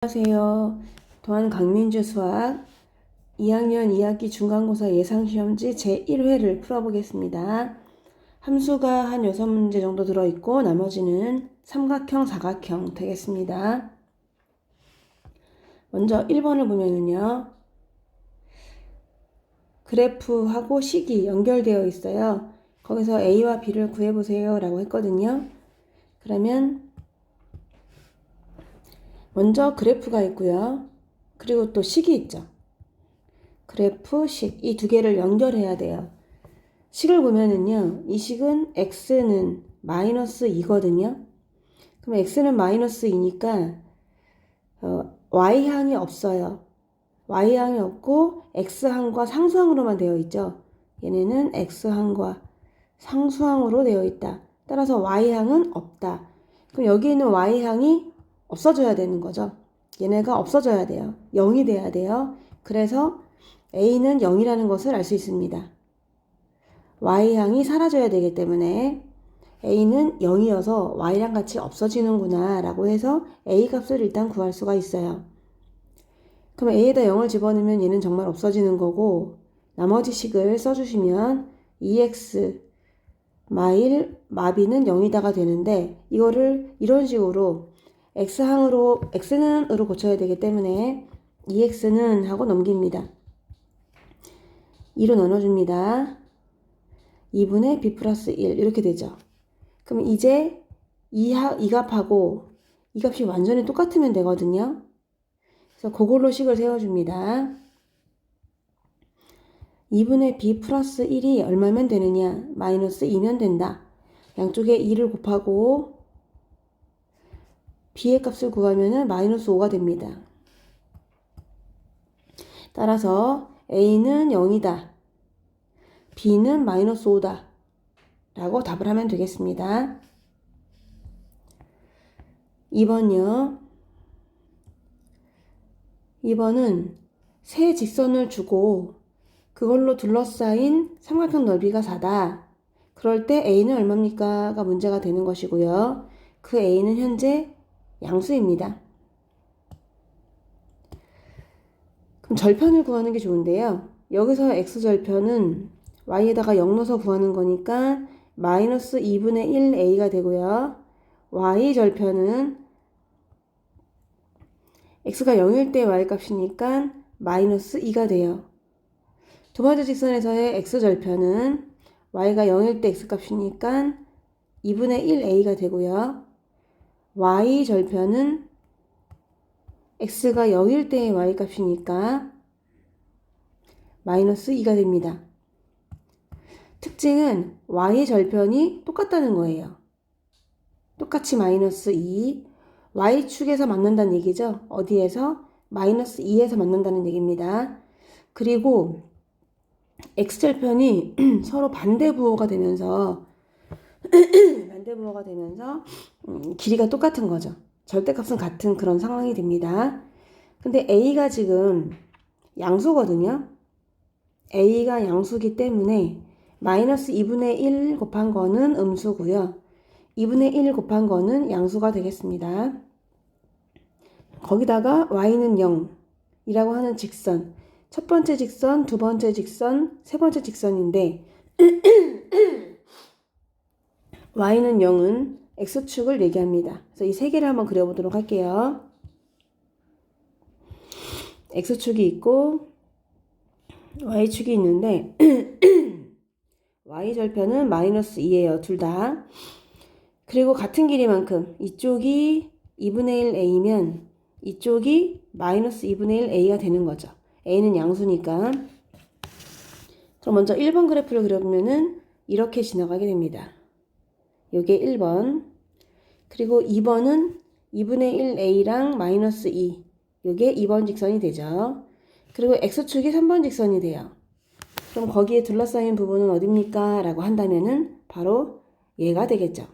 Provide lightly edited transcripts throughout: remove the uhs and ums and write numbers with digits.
안녕하세요. 도안 강민주 수학 2학년 2학기 중간고사 예상시험지 제1회를 풀어보겠습니다. 함수가 한 6문제 정도 들어있고 나머지는 삼각형, 사각형 되겠습니다. 먼저 1번을 보면은요. 그래프하고 식이 연결되어 있어요. 거기서 A와 B를 구해보세요 라고 했거든요. 그러면 먼저 그래프가 있고요. 그리고 또 식이 있죠. 그래프, 식, 이 두 개를 연결해야 돼요. 식을 보면은요, 이 식은 x는 마이너스 2거든요. 그럼 x는 마이너스 2니까 y항이 없어요. y항이 없고 x항과 상수항으로만 되어 있죠. 얘네는 x항과 상수항으로 되어 있다. 따라서 y항은 없다. 그럼 여기 있는 y항이 없어져야 되는 거죠. 얘네가 없어져야 돼요. 0이 돼야 돼요. 그래서 a는 0이라는 것을 알 수 있습니다. y항이 사라져야 되기 때문에 a는 0이어서 y랑 같이 없어지는구나 라고 해서 a 값을 일단 구할 수가 있어요. 그럼 a에다 0을 집어넣으면 얘는 정말 없어지는 거고, 나머지 식을 써주시면 2x 마일 마비는 0이다가 되는데, 이거를 이런 식으로 x는으로 고쳐야 되기 때문에 2x는 하고 넘깁니다. 2로 나눠줍니다. 2분의 b 플러스 1 이렇게 되죠. 그럼 이제 이 값하고 이 값이 완전히 똑같으면 되거든요. 그래서 그걸로 식을 세워줍니다. 2분의 b 플러스 1이 얼마면 되느냐? 마이너스 2면 된다. 양쪽에 2를 곱하고 b의 값을 구하면 마이너스 5가 됩니다. 따라서 a는 0이다. b는 마이너스 5다. 라고 답을 하면 되겠습니다. 2번요. 2번은 세 직선을 주고 그걸로 둘러싸인 삼각형 넓이가 4다. 그럴 때 a는 얼마입니까? 가 문제가 되는 것이고요. 그 a는 현재 양수입니다. 그럼 절편을 구하는 게 좋은데요. 여기서 x절편은 y에다가 0 넣어서 구하는 거니까 마이너스 2분의 1 a가 되고요. y절편은 x가 0일 때 y값이니까 마이너스 2가 돼요. 두 번째 직선에서의 x절편은 y가 0일 때 x값이니까 2분의 1a가 되고요. y절편은 x가 0일 때의 y값이니까 마이너스 2가 됩니다. 특징은 y절편이 똑같다는 거예요. 똑같이 마이너스 2, y축에서 만난다는 얘기죠. 어디에서? 마이너스 2에서 만난다는 얘기입니다. 그리고 x절편이 서로 반대부호가 되면서 길이가 똑같은 거죠. 절대값은 같은 그런 상황이 됩니다. 근데 a가 지금 양수거든요. a가 양수기 때문에 마이너스 2분의 1 곱한 거는 음수고요. 2분의 1 곱한 거는 양수가 되겠습니다. 거기다가 y는 0이라고 하는 직선, 첫 번째 직선, 두 번째 직선, 세 번째 직선인데 y는 0은 x축을 얘기합니다. 그래서 이 세 개를 한번 그려보도록 할게요. x축이 있고 y축이 있는데 y절편은 마이너스 2예요. 둘 다. 그리고 같은 길이만큼 이쪽이 2분의 1a면 이쪽이 마이너스 2분의 1a가 되는 거죠. a는 양수니까. 그럼 먼저 1번 그래프를 그려보면은 이렇게 지나가게 됩니다. 요게 1번. 그리고 2번은 2분의 1a랑 마이너스 2. 요게 2번 직선이 되죠. 그리고 x축이 3번 직선이 돼요. 그럼 거기에 둘러싸인 부분은 어딥니까? 라고 한다면은 바로 얘가 되겠죠.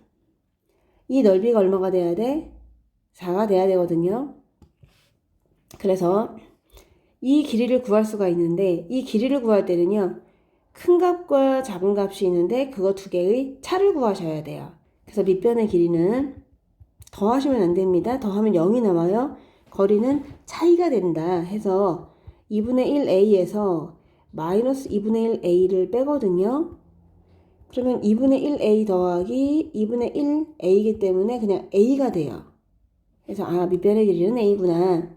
이 넓이가 얼마가 돼야 돼? 4가 돼야 되거든요. 그래서 이 길이를 구할 수가 있는데 이 길이를 구할 때는요. 큰 값과 작은 값이 있는데 그거 두 개의 차를 구하셔야 돼요. 그래서 밑변의 길이는 더하시면 안 됩니다. 더하면 0이 나와요. 거리는 차이가 된다 해서 2분의 1a에서 마이너스 2분의 1a를 빼거든요. 그러면 2분의 1a 더하기 2분의 1a이기 때문에 그냥 a가 돼요. 그래서 밑변의 길이는 a구나.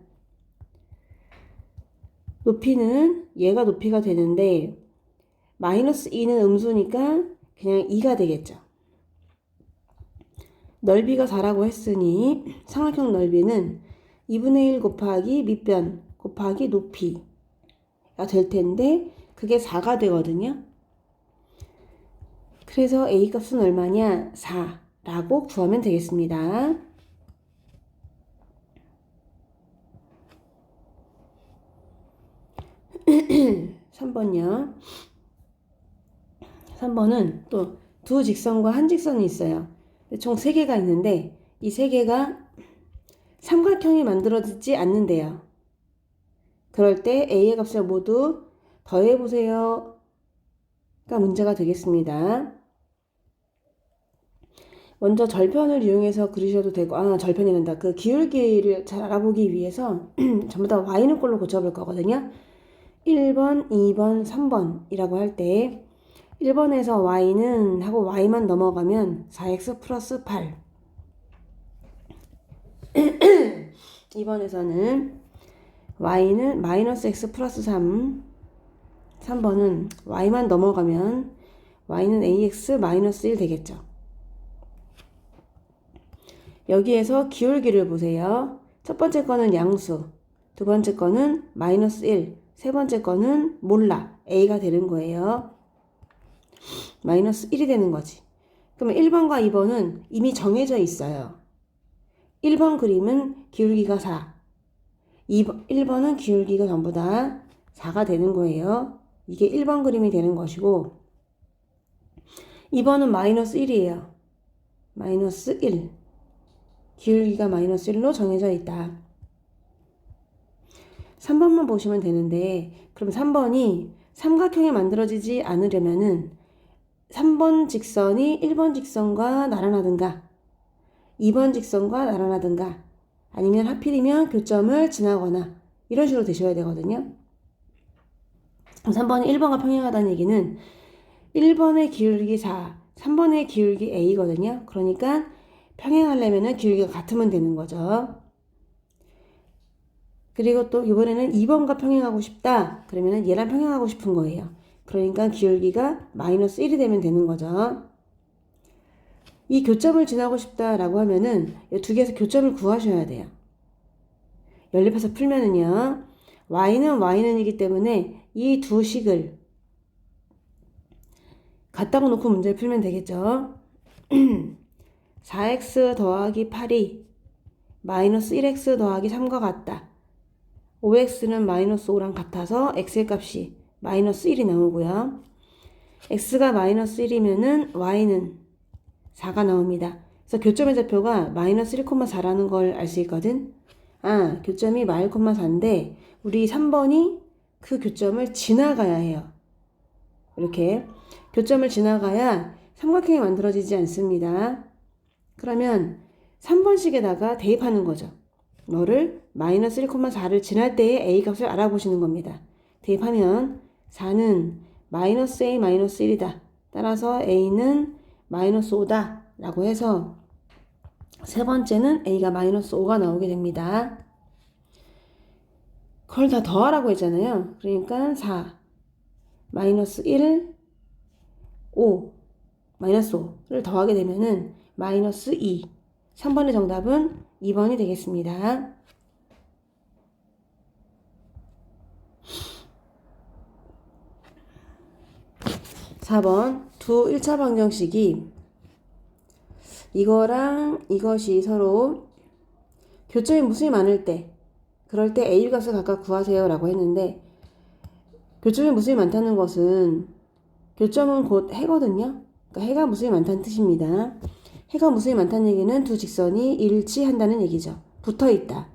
높이는 얘가 높이가 되는데 마이너스 2는 음수니까 그냥 2가 되겠죠. 넓이가 4라고 했으니 삼각형 넓이는 2분의 1 곱하기 밑변 곱하기 높이가 될 텐데 그게 4가 되거든요. 그래서 a 값은 얼마냐? 4라고 구하면 되겠습니다. (3번요) 3번은 또 두 직선과 한 직선이 있어요. 총 3개가 있는데 이 3개가 삼각형이 만들어지지 않는데요. 그럴 때 a의 값을 모두 더해보세요 가 문제가 되겠습니다. 먼저 절편을 이용해서 그리셔도 되고, 절편이란다. 그 기울기를 잘 알아보기 위해서 전부 다 y는 꼴로 고쳐볼 거거든요. 1번, 2번, 3번이라고 할 때 1번에서 y는 하고 y만 넘어가면 4x 플러스 8 2번에서는 y는 마이너스 x 플러스 3 3번은 y만 넘어가면 y는 ax 마이너스 1 되겠죠. 여기에서 기울기를 보세요. 첫 번째 거는 양수, 두 번째 거는 마이너스 1, 세 번째 거는 몰라, a가 되는 거예요. 마이너스 1이 되는 거지. 그러면 1번과 2번은 이미 정해져 있어요. 1번 그림은 기울기가 4, 1번은 기울기가 전부 다 4가 되는 거예요. 이게 1번 그림이 되는 것이고 2번은 마이너스 1이에요. 마이너스 1. 기울기가 마이너스 1로 정해져 있다. 3번만 보시면 되는데 그럼 3번이 삼각형이 만들어지지 않으려면은 3번 직선이 1번 직선과 나란하든가 2번 직선과 나란하든가 아니면 하필이면 교점을 지나거나 이런 식으로 되셔야 되거든요. 3번이 1번과 평행하다는 얘기는 1번의 기울기 4, 3번의 기울기 a거든요. 그러니까 평행하려면 기울기가 같으면 되는 거죠. 그리고 또 이번에는 2번과 평행하고 싶다. 그러면 얘랑 평행하고 싶은 거예요. 그러니까 기울기가 마이너스 1이 되면 되는 거죠. 이 교점을 지나고 싶다라고 하면은 이 두 개에서 교점을 구하셔야 돼요. 연립해서 풀면은요. y는이기 때문에 이 두 식을 갖다가 놓고 문제를 풀면 되겠죠. 4x 더하기 8이 마이너스 1x 더하기 3과 같다. 5x는 마이너스 5랑 같아서 x의 값이 마이너스 1이 나오고요. x가 마이너스 1이면은 y는 4가 나옵니다. 그래서 교점의 좌표가 마이너스 1,4라는 걸 알 수 있거든. 교점이 마일, 4인데 우리 3번이 그 교점을 지나가야 해요. 이렇게 교점을 지나가야 삼각형이 만들어지지 않습니다. 그러면 3번식에다가 대입하는 거죠. 뭐를? 마이너스 1,4를 지날 때의 a 값을 알아보시는 겁니다. 대입하면 4는 마이너스 a 마이너스 1이다. 따라서 a는 마이너스 5다 라고 해서 세 번째는 a가 마이너스 5가 나오게 됩니다. 그걸 다 더하라고 했잖아요. 그러니까 4 마이너스 1 5 마이너스 5를 더하게 되면은 마이너스 2. 3번의 정답은 2번이 되겠습니다. 4번 두 1차 방정식이 이거랑 이것이 서로 교점이 무수히 많을 때 그럴 때 a 값을 각각 구하세요 라고 했는데 교점이 무수히 많다는 것은 교점은 곧 해거든요. 그러니까 해가 무수히 많다는 뜻입니다. 해가 무수히 많다는 얘기는 두 직선이 일치한다는 얘기죠. 붙어있다.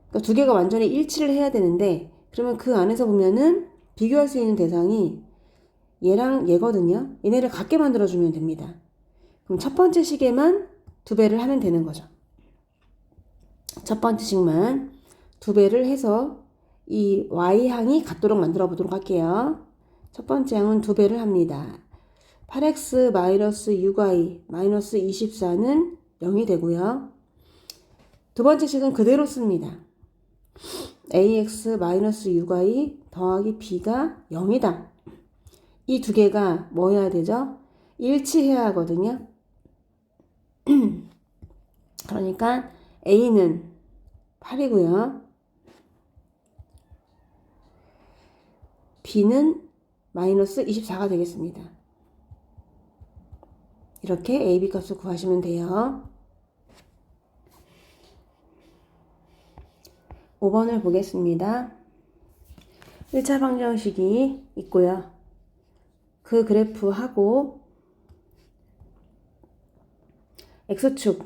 그러니까 두 개가 완전히 일치를 해야 되는데 그러면 그 안에서 보면은 비교할 수 있는 대상이 얘랑 얘거든요. 얘네를 같게 만들어주면 됩니다. 그럼 첫 번째 식에만 두 배를 하면 되는 거죠. 첫 번째 식만 두 배를 해서 이 y항이 같도록 만들어 보도록 할게요. 첫 번째 항은 두 배를 합니다. 8x 마이너스 6y 마이너스 24는 0이 되고요. 두 번째 식은 그대로 씁니다. ax 마이너스 6y 더하기 b가 0이다. 이 두 개가 뭐 해야 되죠? 일치해야 하거든요. 그러니까 a는 8이고요. b는 마이너스 24가 되겠습니다. 이렇게 a, b 값을 구하시면 돼요. 5번을 보겠습니다. 1차 방정식이 있고요. 그 그래프하고 x축,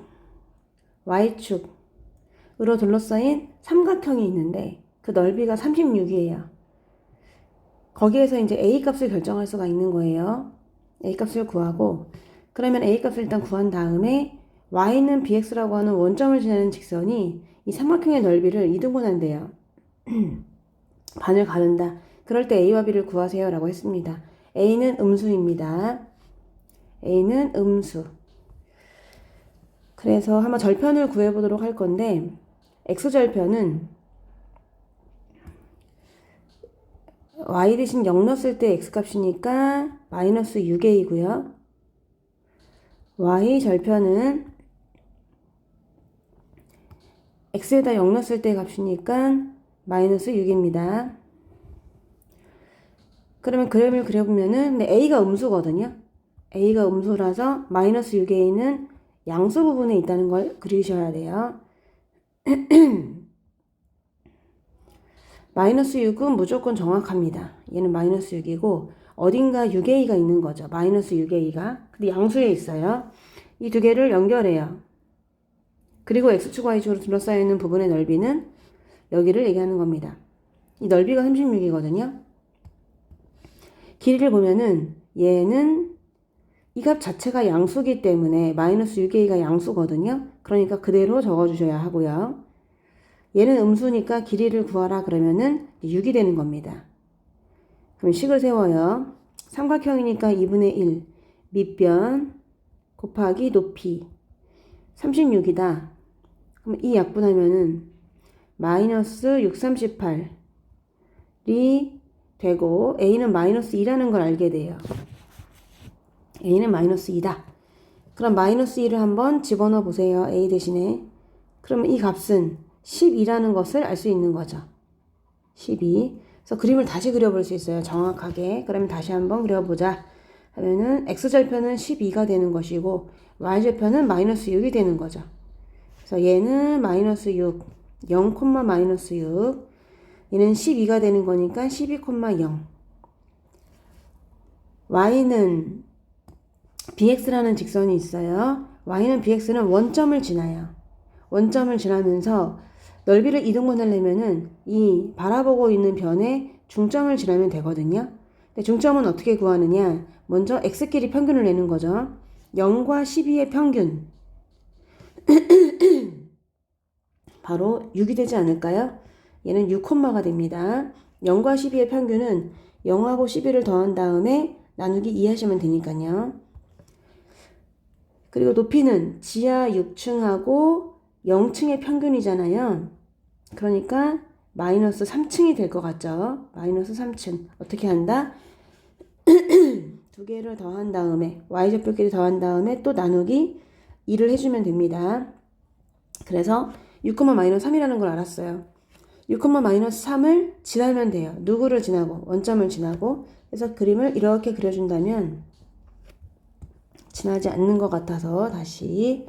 y축으로 둘러싸인 삼각형이 있는데 그 넓이가 36이에요. 거기에서 이제 a 값을 결정할 수가 있는 거예요. a 값을 구하고 그러면 a 값을 일단 구한 다음에 y는 bx라고 하는 원점을 지나는 직선이 이 삼각형의 넓이를 2등분한대요. 반을 가른다. 그럴 때 a와 b를 구하세요 라고 했습니다. a는 음수입니다. a는 음수. 그래서 한번 절편을 구해보도록 할 건데 x절편은 y 대신 0 넣었을 때 x값이니까 마이너스 6a이고요. y절편은 x에다 0 넣었을 때 값이니까 마이너스 6입니다. 그러면 그림을 그려보면은 근데 a가 음수거든요. a가 음수라서 마이너스 6a는 양수 부분에 있다는 걸 그리셔야 돼요. 마이너스 6은 무조건 정확합니다. 얘는 마이너스 6이고 어딘가 6a가 있는 거죠. 마이너스 6a가. 근데 양수에 있어요. 이 두 개를 연결해요. 그리고 x축 y축으로 둘러싸여 있는 부분의 넓이는 여기를 얘기하는 겁니다. 이 넓이가 36이거든요. 길이를 보면은 얘는 이 값 자체가 양수기 때문에 마이너스 6a가 양수거든요. 그러니까 그대로 적어주셔야 하고요. 얘는 음수니까 길이를 구하라 그러면은 6이 되는 겁니다. 그럼 식을 세워요. 삼각형이니까 2분의 1 밑변 곱하기 높이 36이다. 그럼 이 약분하면은 마이너스 6, 38이 되고 a는 마이너스 2라는 걸 알게 돼요. a는 마이너스 2다. 그럼 마이너스 2를 한번 집어넣어 보세요. a 대신에. 그러면 이 값은 12라는 것을 알 수 있는 거죠. 12. 그래서 그림을 다시 그려볼 수 있어요. 정확하게. 그러면 다시 한번 그려보자. 하면은 x절편은 12가 되는 것이고 y절편은 마이너스 6이 되는 거죠. 그래서 얘는 마이너스 6, 0, 마이너스 6. 얘는 12가 되는 거니까 12,0. y는 bx라는 직선이 있어요. y는 bx는 원점을 지나요. 원점을 지나면서 넓이를 2등분 하려면은 이 바라보고 있는 변에 중점을 지나면 되거든요. 근데 중점은 어떻게 구하느냐? 먼저 x끼리 평균을 내는 거죠. 0과 12의 평균. 바로 6이 되지 않을까요? 얘는 6콤마가 됩니다. 0과 12의 평균은 0하고 12를 더한 다음에 나누기 2 하시면 되니까요. 그리고 높이는 지하 6층하고 0층의 평균이잖아요. 그러니까 마이너스 3층이 될 것 같죠? 마이너스 3층. 어떻게 한다? 두 개를 더한 다음에 y좌표끼리 더한 다음에 또 나누기 2를 해주면 됩니다. 그래서 6, 마이너스 3이라는 걸 알았어요. 6, 마이너스 3을 지나면 돼요. 누구를 지나고? 원점을 지나고. 그래서 그림을 이렇게 그려준다면 지나지 않는 것 같아서 다시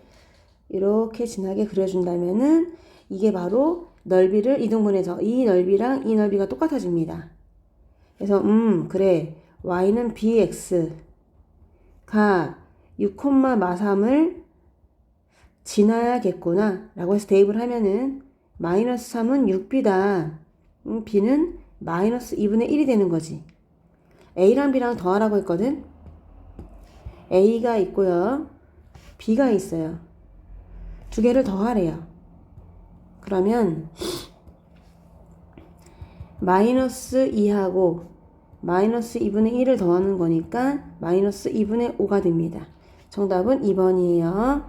이렇게 진하게 그려준다면은 이게 바로 넓이를 이등분해서 이 넓이랑 이 넓이가 똑같아집니다. 그래서 그래 y는 bx가 6,3을 지나야겠구나 라고 해서 대입을 하면은 마이너스 3은 6b다. b는 마이너스 2분의 1이 되는 거지. a랑 b랑 더하라고 했거든. a가 있고요. b가 있어요. 두 개를 더하래요. 그러면 마이너스 2하고 마이너스 2분의 1을 더하는 거니까 마이너스 2분의 5가 됩니다. 정답은 2번이에요.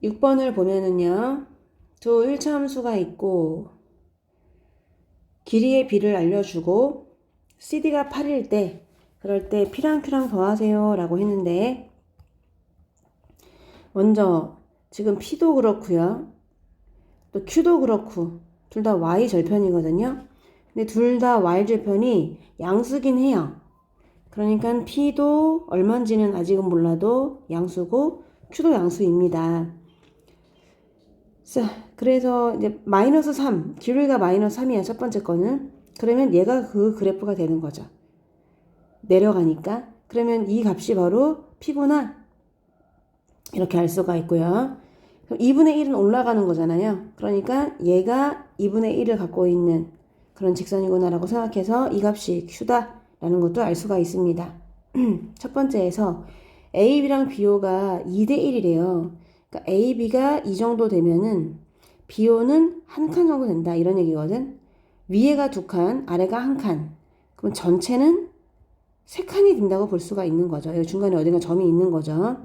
6번을 보면은요. 두 1차 함수가 있고 길이의 b를 알려주고 CD가 8일 때 그럴 때 P랑 Q랑 더하세요 라고 했는데 먼저 지금 P도 그렇고요. 또 Q도 그렇고 둘 다 Y절편이거든요. 근데 둘 다 Y절편이 양수긴 해요. 그러니까 P도 얼마인지는 아직은 몰라도 양수고 Q도 양수입니다. 자, 그래서 이제 마이너스 3, 길이가 마이너스 3이야, 첫 번째 거는. 그러면 얘가 그 그래프가 되는 거죠. 내려가니까. 그러면 이 값이 바로 P구나. 이렇게 알 수가 있고요. 그럼 2분의 1은 올라가는 거잖아요. 그러니까 얘가 2분의 1을 갖고 있는 그런 직선이구나 라고 생각해서 이 값이 Q다 라는 것도 알 수가 있습니다. 첫 번째에서 AB랑 BO가 2대 1이래요. 그러니까 AB가 이 정도 되면은 BO는 한 칸 정도 된다 이런 얘기거든. 위에가 2칸, 아래가 1칸. 그럼 전체는 3칸이 된다고 볼 수가 있는 거죠. 여기 중간에 어딘가 점이 있는 거죠.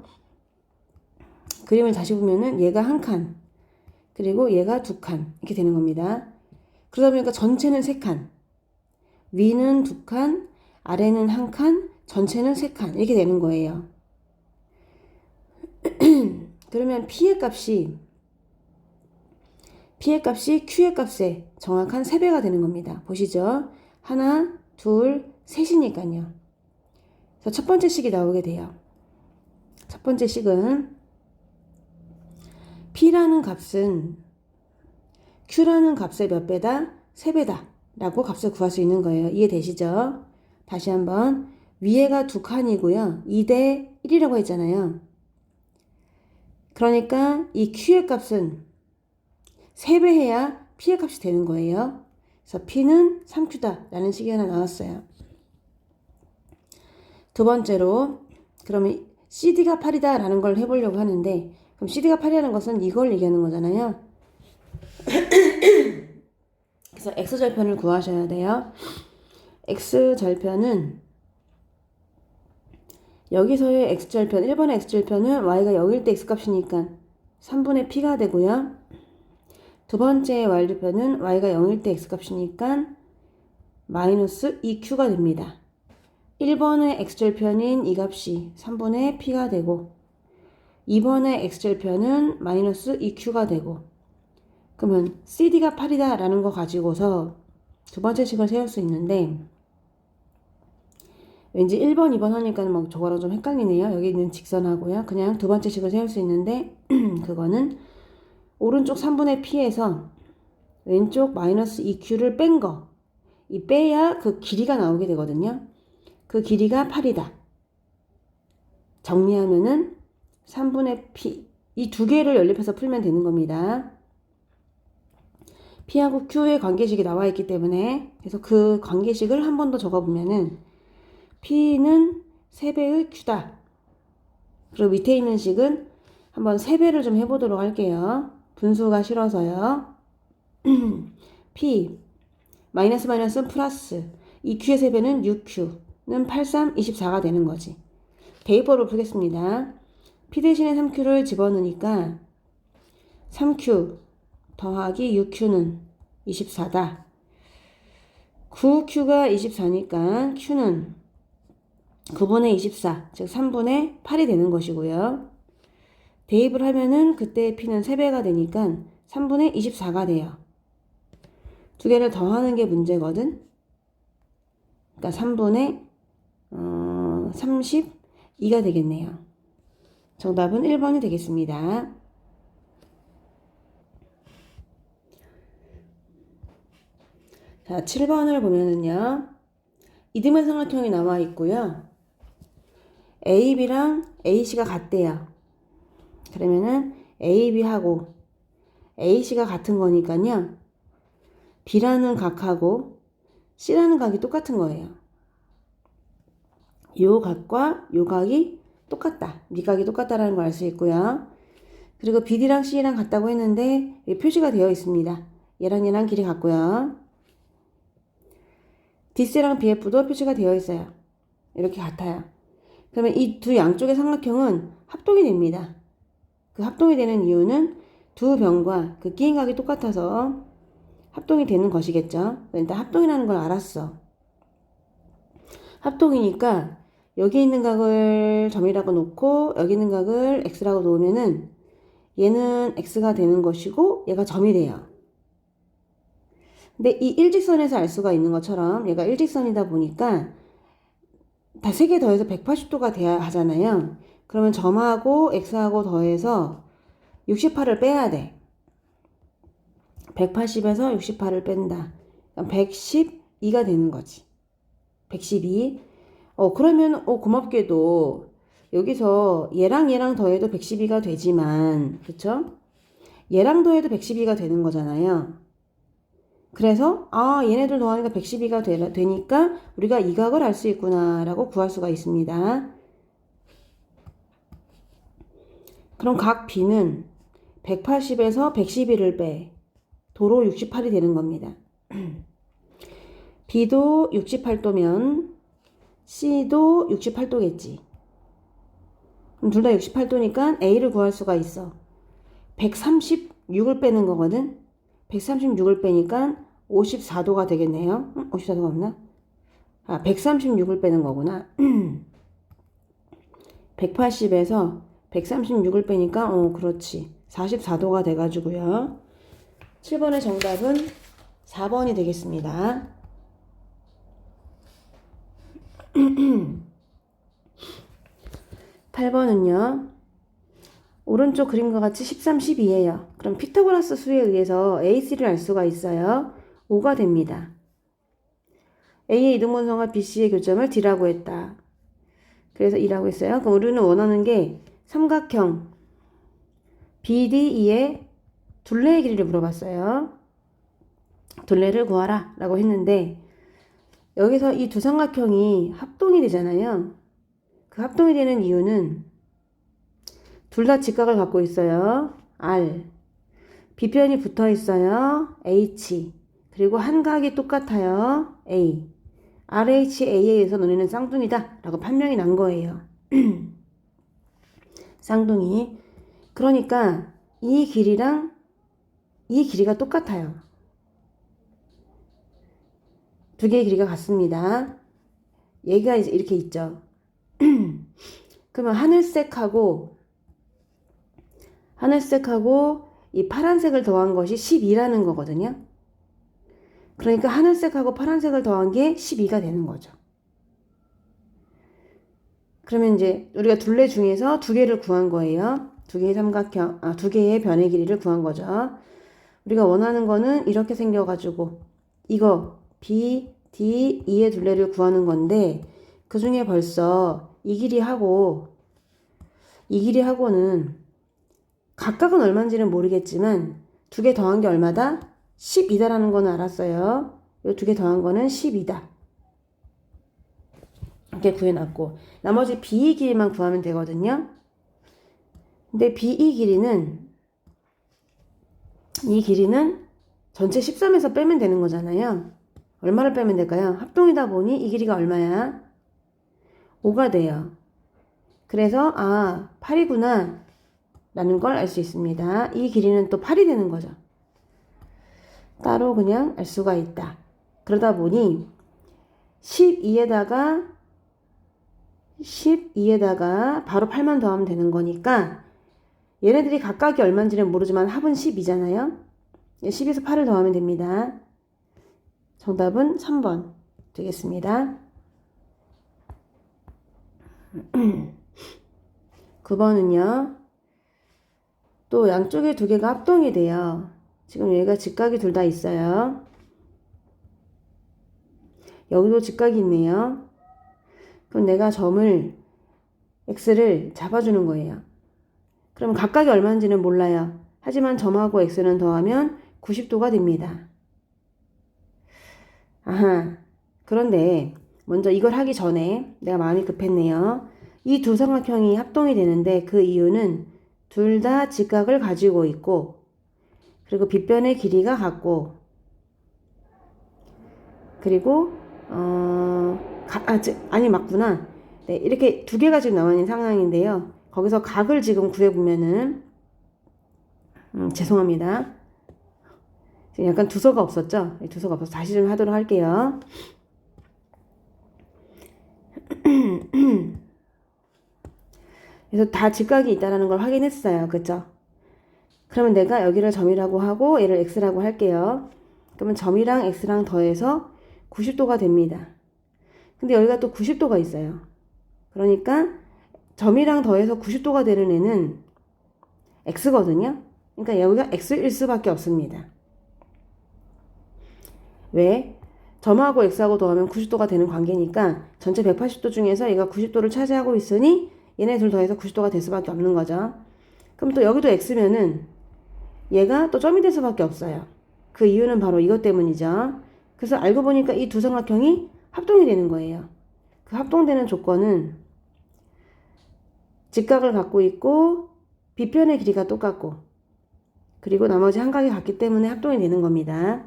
그림을 다시 보면은 얘가 1칸, 그리고 얘가 2칸 이렇게 되는 겁니다. 그러다 보니까 전체는 3칸, 위는 2칸, 아래는 1칸, 전체는 3칸 이렇게 되는 거예요. 그러면 P의 값이 Q의 값에 정확한 3배가 되는 겁니다. 보시죠. 하나, 둘, 셋이니까요. 그래서 첫 번째 식이 나오게 돼요. 첫 번째 식은 P라는 값은 Q라는 값의 몇 배다? 3배다 라고 값을 구할 수 있는 거예요. 이해되시죠? 다시 한번 위에가 2칸이고요. 2대 1이라고 했잖아요. 그러니까 이 Q의 값은 3배 해야 P의 값이 되는 거예요. 그래서 P는 3Q다 라는 식이 하나 나왔어요. 두 번째로 그러면 CD가 8이다 라는 걸 해보려고 하는데 그럼 CD가 8이라는 것은 이걸 얘기하는 거잖아요. 그래서 X절편을 구하셔야 돼요. X절편은 여기서의 X절편, 1번의 X절편은 Y가 0일 때 X값이니까 3분의 P가 되고요. 두 번째 Y절편은 Y가 0일 때 X값이니까 마이너스 2Q가 됩니다. 1번의 X절편인 이 값이 3분의 P가 되고 2번의 X절편은 마이너스 2Q가 되고 그러면 CD가 8이다 라는 거 가지고서 두 번째 식을 세울 수 있는데 왠지 1번, 2번 하니까 막 저거랑 좀 헷갈리네요. 여기 있는 직선하고요. 그냥 두 번째 식을 세울 수 있는데 그거는 오른쪽 3분의 P에서 왼쪽 마이너스 2Q를 뺀 거. 이 빼야 그 길이가 나오게 되거든요. 그 길이가 8이다. 정리하면은 3분의 P 이 두 개를 연립해서 풀면 되는 겁니다. P하고 Q의 관계식이 나와 있기 때문에 그래서 그 관계식을 한 번 더 적어보면은 P는 3배의 Q다. 그리고 밑에 있는 식은 한번 3배를 좀 해보도록 할게요. 분수가 싫어서요. P 마이너스 마이너스는 플러스 2Q의 3배는 6Q는 8, 3, 24가 되는 거지. 대입법을 풀겠습니다. P 대신에 3Q를 집어넣으니까 3Q 더하기 6Q는 24다. 9Q가 24니까 Q는 9분의 24, 즉 3분의 8이 되는 것이고요. 대입을 하면은 그때 P는 3배가 되니까 3분의 24가 돼요. 두 개를 더하는 게 문제거든. 그러니까 3분의 32가 되겠네요. 정답은 1번이 되겠습니다. 자, 7번을 보면은요. 이등변 삼각형이 나와 있고요. AB랑 AC가 같대요. 그러면은 AB하고 AC가 같은 거니까요. B라는 각하고 C라는 각이 똑같은 거예요. 요 각과 요 각이 똑같다. 미각이 똑같다라는 걸 알 수 있고요. 그리고 BD랑 C랑 같다고 했는데 여기 표시가 되어 있습니다. 얘랑 길이 같고요. DC랑 BF도 표시가 되어 있어요. 이렇게 같아요. 그러면 이 두 양쪽의 삼각형은 합동이 됩니다. 그 합동이 되는 이유는 두 변과 그 끼인각이 똑같아서 합동이 되는 것이겠죠. 일단 합동이라는 걸 알았어. 합동이니까 여기 있는 각을 점이라고 놓고 여기 있는 각을 x라고 놓으면은 얘는 x가 되는 것이고 얘가 점이 돼요. 근데 이 일직선에서 알 수가 있는 것처럼 얘가 일직선이다 보니까 다 세 개 더해서 180도가 돼야 하잖아요. 그러면 점하고 x하고 더해서 68을 빼야 돼. 180에서 68을 뺀다. 112가 되는 거지. 112. 그러면 고맙게도 여기서 얘랑 더해도 112가 되지만, 그쵸? 얘랑 더해도 112가 되는 거잖아요. 그래서 얘네들 더하니까 112가 되니까 우리가 이 각을 알 수 있구나 라고 구할 수가 있습니다. 그럼 각 B는 180에서 112를 빼 도로 68이 되는 겁니다. B도 68도면 C도 68도겠지. 그럼 둘 다 68도니까 A를 구할 수가 있어. 136을 빼는 거거든. 136을 빼니까 54도가 되겠네요. 54도가 없나? 136을 빼는 거구나. 180에서 136을 빼니까 그렇지. 44도가 돼가지고요. 7번의 정답은 4번이 되겠습니다. 8번은요. 오른쪽 그림과 같이 13, 12예요. 그럼 피타고라스 수에 의해서 AC를 알 수가 있어요. 5가 됩니다. A의 이등분선과 BC의 교점을 D라고 했다. 그래서 2라고 했어요. 그럼 우리는 원하는 게 삼각형 BDE의 둘레의 길이를 물어봤어요. 둘레를 구하라 라고 했는데 여기서 이 두 삼각형이 합동이 되잖아요. 그 합동이 되는 이유는 둘 다 직각을 갖고 있어요. R. B편이 붙어 있어요. H. 그리고 한 각이 똑같아요. A. RHA에 의해서 너네는 쌍둥이다 라고 판명이 난 거예요. 쌍둥이. 그러니까 이 길이랑 이 길이가 똑같아요. 두 개의 길이가 같습니다. 얘가 이제 이렇게 있죠. 그러면 하늘색하고 이 파란색을 더한 것이 12라는 거거든요. 그러니까 하늘색하고 파란색을 더한 게 12가 되는 거죠. 그러면 이제 우리가 둘레 중에서 두 개를 구한 거예요. 두 개의 삼각형, 두 개의 변의 길이를 구한 거죠. 우리가 원하는 거는 이렇게 생겨가지고 이거 B, D, E의 둘레를 구하는 건데 그 중에 벌써 이 길이하고는 각각은 얼마인지는 모르겠지만 두 개 더한 게 얼마다? 12다라는 거는 알았어요. 이 두 개 더한 거는 12다. 이렇게 구해놨고 나머지 BE 길이만 구하면 되거든요. 근데 BE 길이는 이 길이는 전체 13에서 빼면 되는 거잖아요. 얼마를 빼면 될까요? 합동이다 보니 이 길이가 얼마야? 5가 돼요. 그래서 8이구나 라는 걸 알 수 있습니다. 이 길이는 또 8이 되는 거죠. 따로 그냥 알 수가 있다. 그러다 보니 12에다가 바로 8만 더하면 되는 거니까 얘네들이 각각이 얼마인지는 모르지만 합은 10이잖아요. 10에서 8을 더하면 됩니다. 정답은 3번 되겠습니다. 9번은요. 또 양쪽에 두 개가 합동이 돼요. 지금 여기가 직각이 둘 다 있어요. 여기도 직각이 있네요. 그럼 내가 점을 x를 잡아주는 거예요. 그럼 각각이 얼마인지는 몰라요. 하지만 점하고 x는 더하면 90도가 됩니다. 그런데 먼저 이걸 하기 전에 내가 마음이 급했네요. 이 두 삼각형이 합동이 되는데 그 이유는 둘 다 직각을 가지고 있고, 그리고 빗변의 길이가 같고, 그리고 아니 맞구나. 네, 이렇게 두 개가 지금 나와 있는 상황인데요. 거기서 각을 지금 구해보면은 죄송합니다. 지금 약간 두서가 없었죠? 두서가 없어서 다시 좀 하도록 할게요. 그래서 다 직각이 있다는 걸 확인했어요. 그죠? 그러면 내가 여기를 점이라고 하고 얘를 x라고 할게요. 그러면 점이랑 x랑 더해서 90도가 됩니다. 근데 여기가 또 90도가 있어요. 그러니까 점이랑 더해서 90도가 되는 애는 x거든요. 그러니까 여기가 x일 수밖에 없습니다. 왜? 점하고 x하고 더하면 90도가 되는 관계니까 전체 180도 중에서 얘가 90도를 차지하고 있으니 얘네 둘 더해서 90도가 될 수밖에 없는 거죠. 그럼 또 여기도 x면은 얘가 또 점이 될 수밖에 없어요. 그 이유는 바로 이것 때문이죠. 그래서 알고 보니까 이 두 삼각형이 합동이 되는 거예요. 그 합동되는 조건은 직각을 갖고 있고 빗변의 길이가 똑같고 그리고 나머지 한 각이 같기 때문에 합동이 되는 겁니다.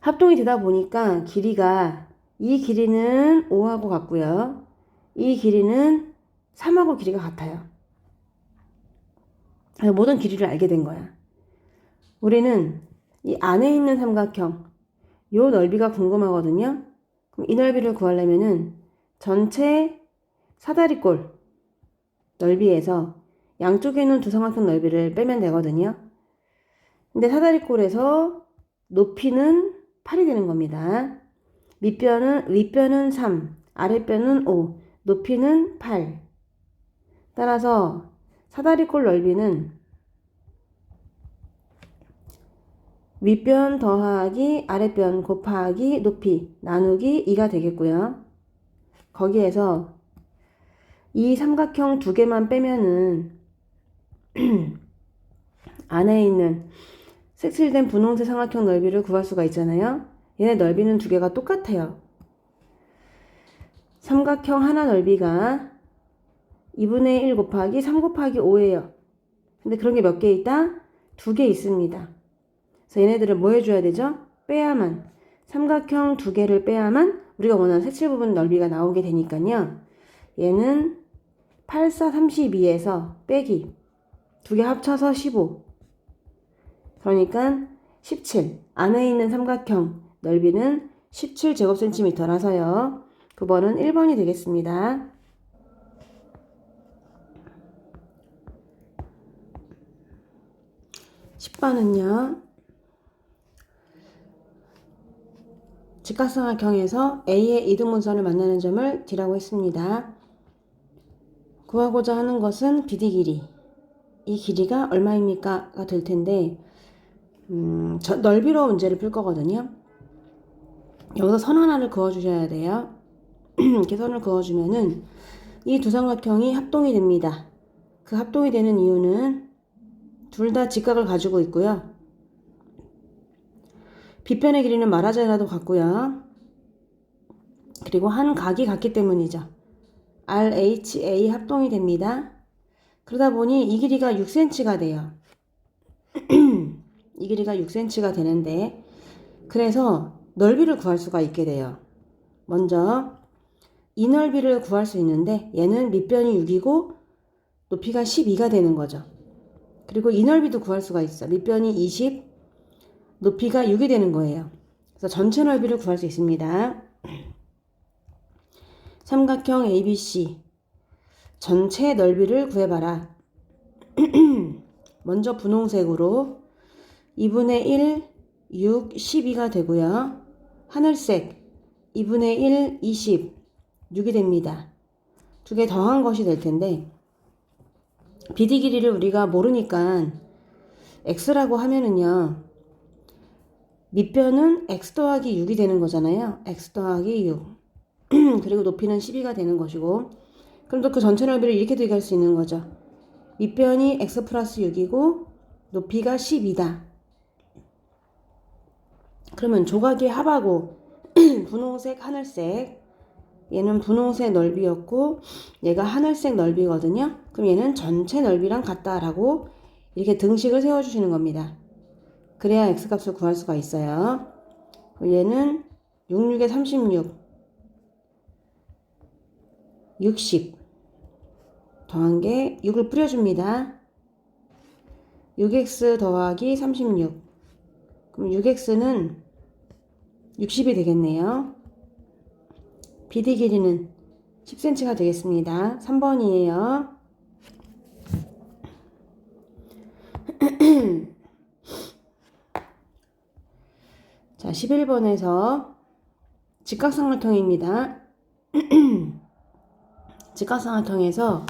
합동이 되다 보니까 길이가 이 길이는 5하고 같고요. 이 길이는 3하고 길이가 같아요. 모든 길이를 알게 된 거야. 우리는 이 안에 있는 삼각형 요 넓이가 궁금하거든요. 그럼 이 넓이를 구하려면은 전체 사다리꼴 넓이에서 양쪽에 있는 두 삼각형 넓이를 빼면 되거든요. 근데 사다리꼴에서 높이는 8이 되는 겁니다. 윗변은 3, 아랫변은 5, 높이는 8. 따라서 사다리꼴 넓이는 윗변 더하기 아랫변 곱하기 높이 나누기 2가 되겠고요. 거기에서 이 삼각형 두 개만 빼면은 안에 있는 색칠된 분홍색 삼각형 넓이를 구할 수가 있잖아요. 얘네 넓이는 두 개가 똑같아요. 삼각형 하나 넓이가 2분의 1 곱하기 3 곱하기 5예요. 근데 그런 게 몇 개 있다? 두 개 있습니다. 그래서 얘네들을 뭐 해줘야 되죠? 빼야만. 삼각형 두 개를 빼야만 우리가 원하는 색칠 부분 넓이가 나오게 되니까요. 얘는 8, 4, 32에서 빼기. 두 개 합쳐서 15. 그러니까 17. 안에 있는 삼각형 넓이는 17제곱센티미터라서요. 9번은 1번이 되겠습니다. 10번은요. 직각삼각형에서 A의 이등분선을 만나는 점을 D라고 했습니다. 구하고자 하는 것은 BD 길이. 이 길이가 얼마입니까? 가 될 텐데 넓이로 문제를 풀 거거든요. 여기서 선 하나를 그어주셔야 돼요. 이렇게 선을 그어주면은 이 두 삼각형이 합동이 됩니다. 그 합동이 되는 이유는 둘 다 직각을 가지고 있고요. 빗변의 길이는 말하자라도 같고요. 그리고 한 각이 같기 때문이죠. RHA 합동이 됩니다. 그러다 보니 이 길이가 6cm가 돼요. 이 길이가 6cm가 되는데 그래서 넓이를 구할 수가 있게 돼요. 먼저 이 넓이를 구할 수 있는데 얘는 밑변이 6이고 높이가 12가 되는 거죠. 그리고 이 넓이도 구할 수가 있어. 밑변이 20, 높이가 6이 되는 거예요. 그래서 전체 넓이를 구할 수 있습니다. 삼각형 ABC 전체 넓이를 구해봐라. 먼저 분홍색으로 2분의 1, 6, 12가 되고요. 하늘색 2분의 1, 20, 6이 됩니다. 두 개 더한 것이 될 텐데 BD 길이를 우리가 모르니까 x라고 하면은요. 밑변은 x 더하기 6이 되는 거잖아요. x 더하기 6. 그리고 높이는 12가 되는 것이고 그럼 또 그 전체 넓이를 이렇게도 얘기할 수 있는 거죠. 밑변이 x 플러스 6이고 높이가 12다. 그러면 조각의 합하고 분홍색, 하늘색 얘는 분홍색 넓이였고 얘가 하늘색 넓이거든요. 그럼 얘는 전체 넓이랑 같다라고 이렇게 등식을 세워주시는 겁니다. 그래야 x값을 구할 수가 있어요. 얘는 66에 36, 60 더한 게 6을 뿌려줍니다. 6x 더하기 36. 그럼 6x는 60이 되겠네요. BD 길이는 10cm가 되겠습니다. 3번이에요. 자, 11번에서 직각삼각형입니다. 직각삼각형에서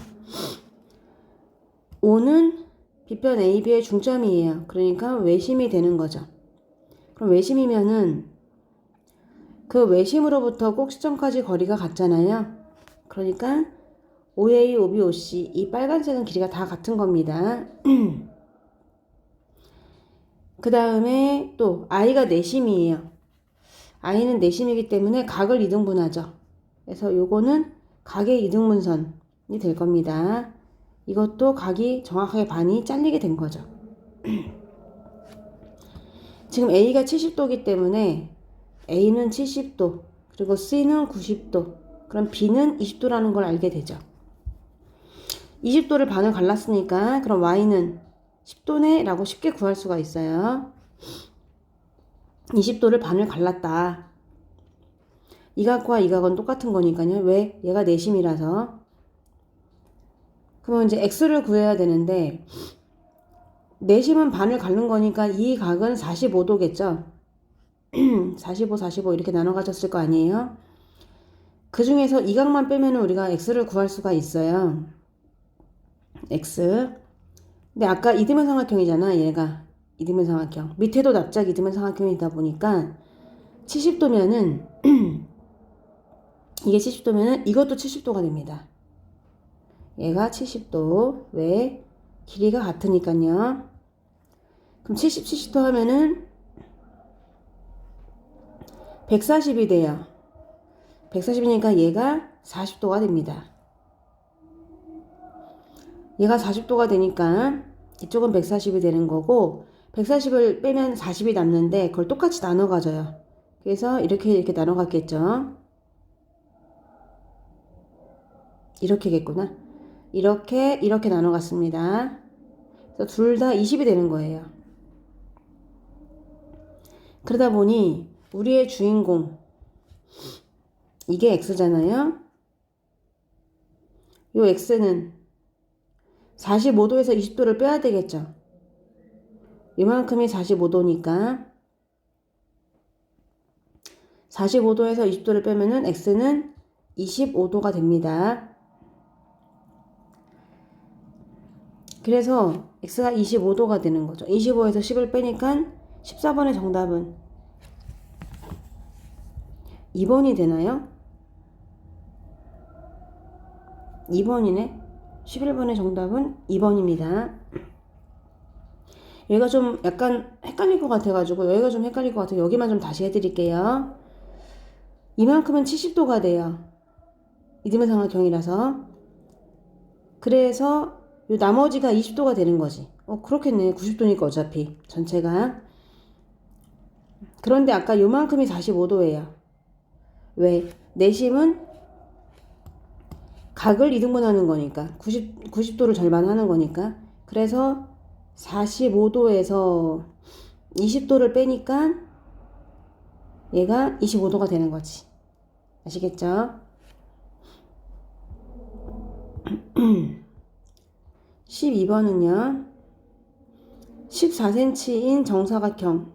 O는 B변 AB의 중점이에요. 그러니까 외심이 되는 거죠. 그럼 외심이면은 그 외심으로부터 꼭 시점까지 거리가 같잖아요. 그러니까 OA, OB, OC 이 빨간색은 길이가 다 같은 겁니다. 그 다음에 또 I가 내심이에요. I는 내심이기 때문에 각을 이등분하죠. 그래서 요거는 각의 이등분선이 될 겁니다. 이것도 각이 정확하게 반이 잘리게 된 거죠. 지금 A가 70도이기 때문에 A는 70도, 그리고 C는 90도, 그럼 B는 20도라는 걸 알게 되죠. 20도를 반을 갈랐으니까 그럼 Y는 10도네 라고 쉽게 구할 수가 있어요. 20도를 반을 갈랐다. 이 각과 이 각은 똑같은 거니까요. 왜? 얘가 내심이라서. 그러면 이제 x를 구해야 되는데 내심은 반을 갈른 거니까 이 각은 45도겠죠. 45, 45 이렇게 나눠 가졌을 거 아니에요. 그 중에서 이 각만 빼면 우리가 x를 구할 수가 있어요. x. 근데 아까 이등변 삼각형이잖아. 얘가 이등변 삼각형. 밑에도 납작 이등변 삼각형이다 보니까 70도면은 이게 70도면은 이것도 70도가 됩니다. 얘가 70도. 왜? 길이가 같으니까요. 그럼 70, 70도 하면은 140이 돼요. 140이니까 얘가 40도가 됩니다. 얘가 40도가 되니까 이쪽은 140이 되는 거고 140을 빼면 40이 남는데 그걸 똑같이 나눠 가져요. 그래서 이렇게 나눠 갔겠죠. 이렇게겠구나. 이렇게 나눠 갔습니다. 그래서 둘 다 20이 되는 거예요. 그러다 보니 우리의 주인공 이게 x잖아요. 요 x는 45도에서 20도를 빼야 되겠죠. 이만큼이 45도니까 45도에서 20도를 빼면은 x는 25도가 됩니다. 그래서 x가 25도가 되는 거죠. 25에서 10을 빼니까 14번의 정답은 2번이 되나요? 2번이네. 11번의 정답은 2번입니다. 여기가 좀 약간 헷갈릴 것 같아가지고 여기가 좀 헷갈릴 것 같아요. 여기만 좀 다시 해드릴게요. 이만큼은 70도가 돼요. 이등변 삼각형이라서. 그래서 요 나머지가 20도가 되는 거지. 그렇겠네. 90도니까 어차피 전체가. 그런데 아까 요만큼이 45도예요. 왜? 내심은 각을 이등분하는 거니까 90도를 절반하는 거니까. 그래서 45도에서 20도를 빼니까 얘가 25도가 되는 거지. 아시겠죠? 12번은요. 14cm인 정사각형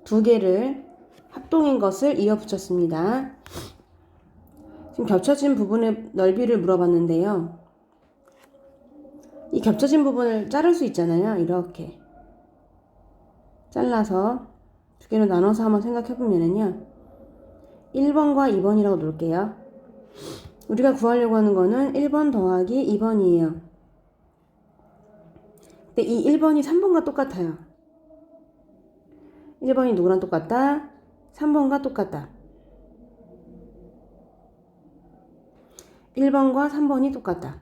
두 개를 합동인 것을 이어 붙였습니다. 지금 겹쳐진 부분의 넓이를 물어봤는데요. 이 겹쳐진 부분을 자를 수 있잖아요. 이렇게 잘라서 두 개로 나눠서 한번 생각해보면요. 1번과 2번이라고 놓을게요. 우리가 구하려고 하는 거는 1번 더하기 2번이에요. 근데 이 1번이 3번과 똑같아요. 1번이 누구랑 똑같다? 3번과 똑같다. 1번과 3번이 똑같다.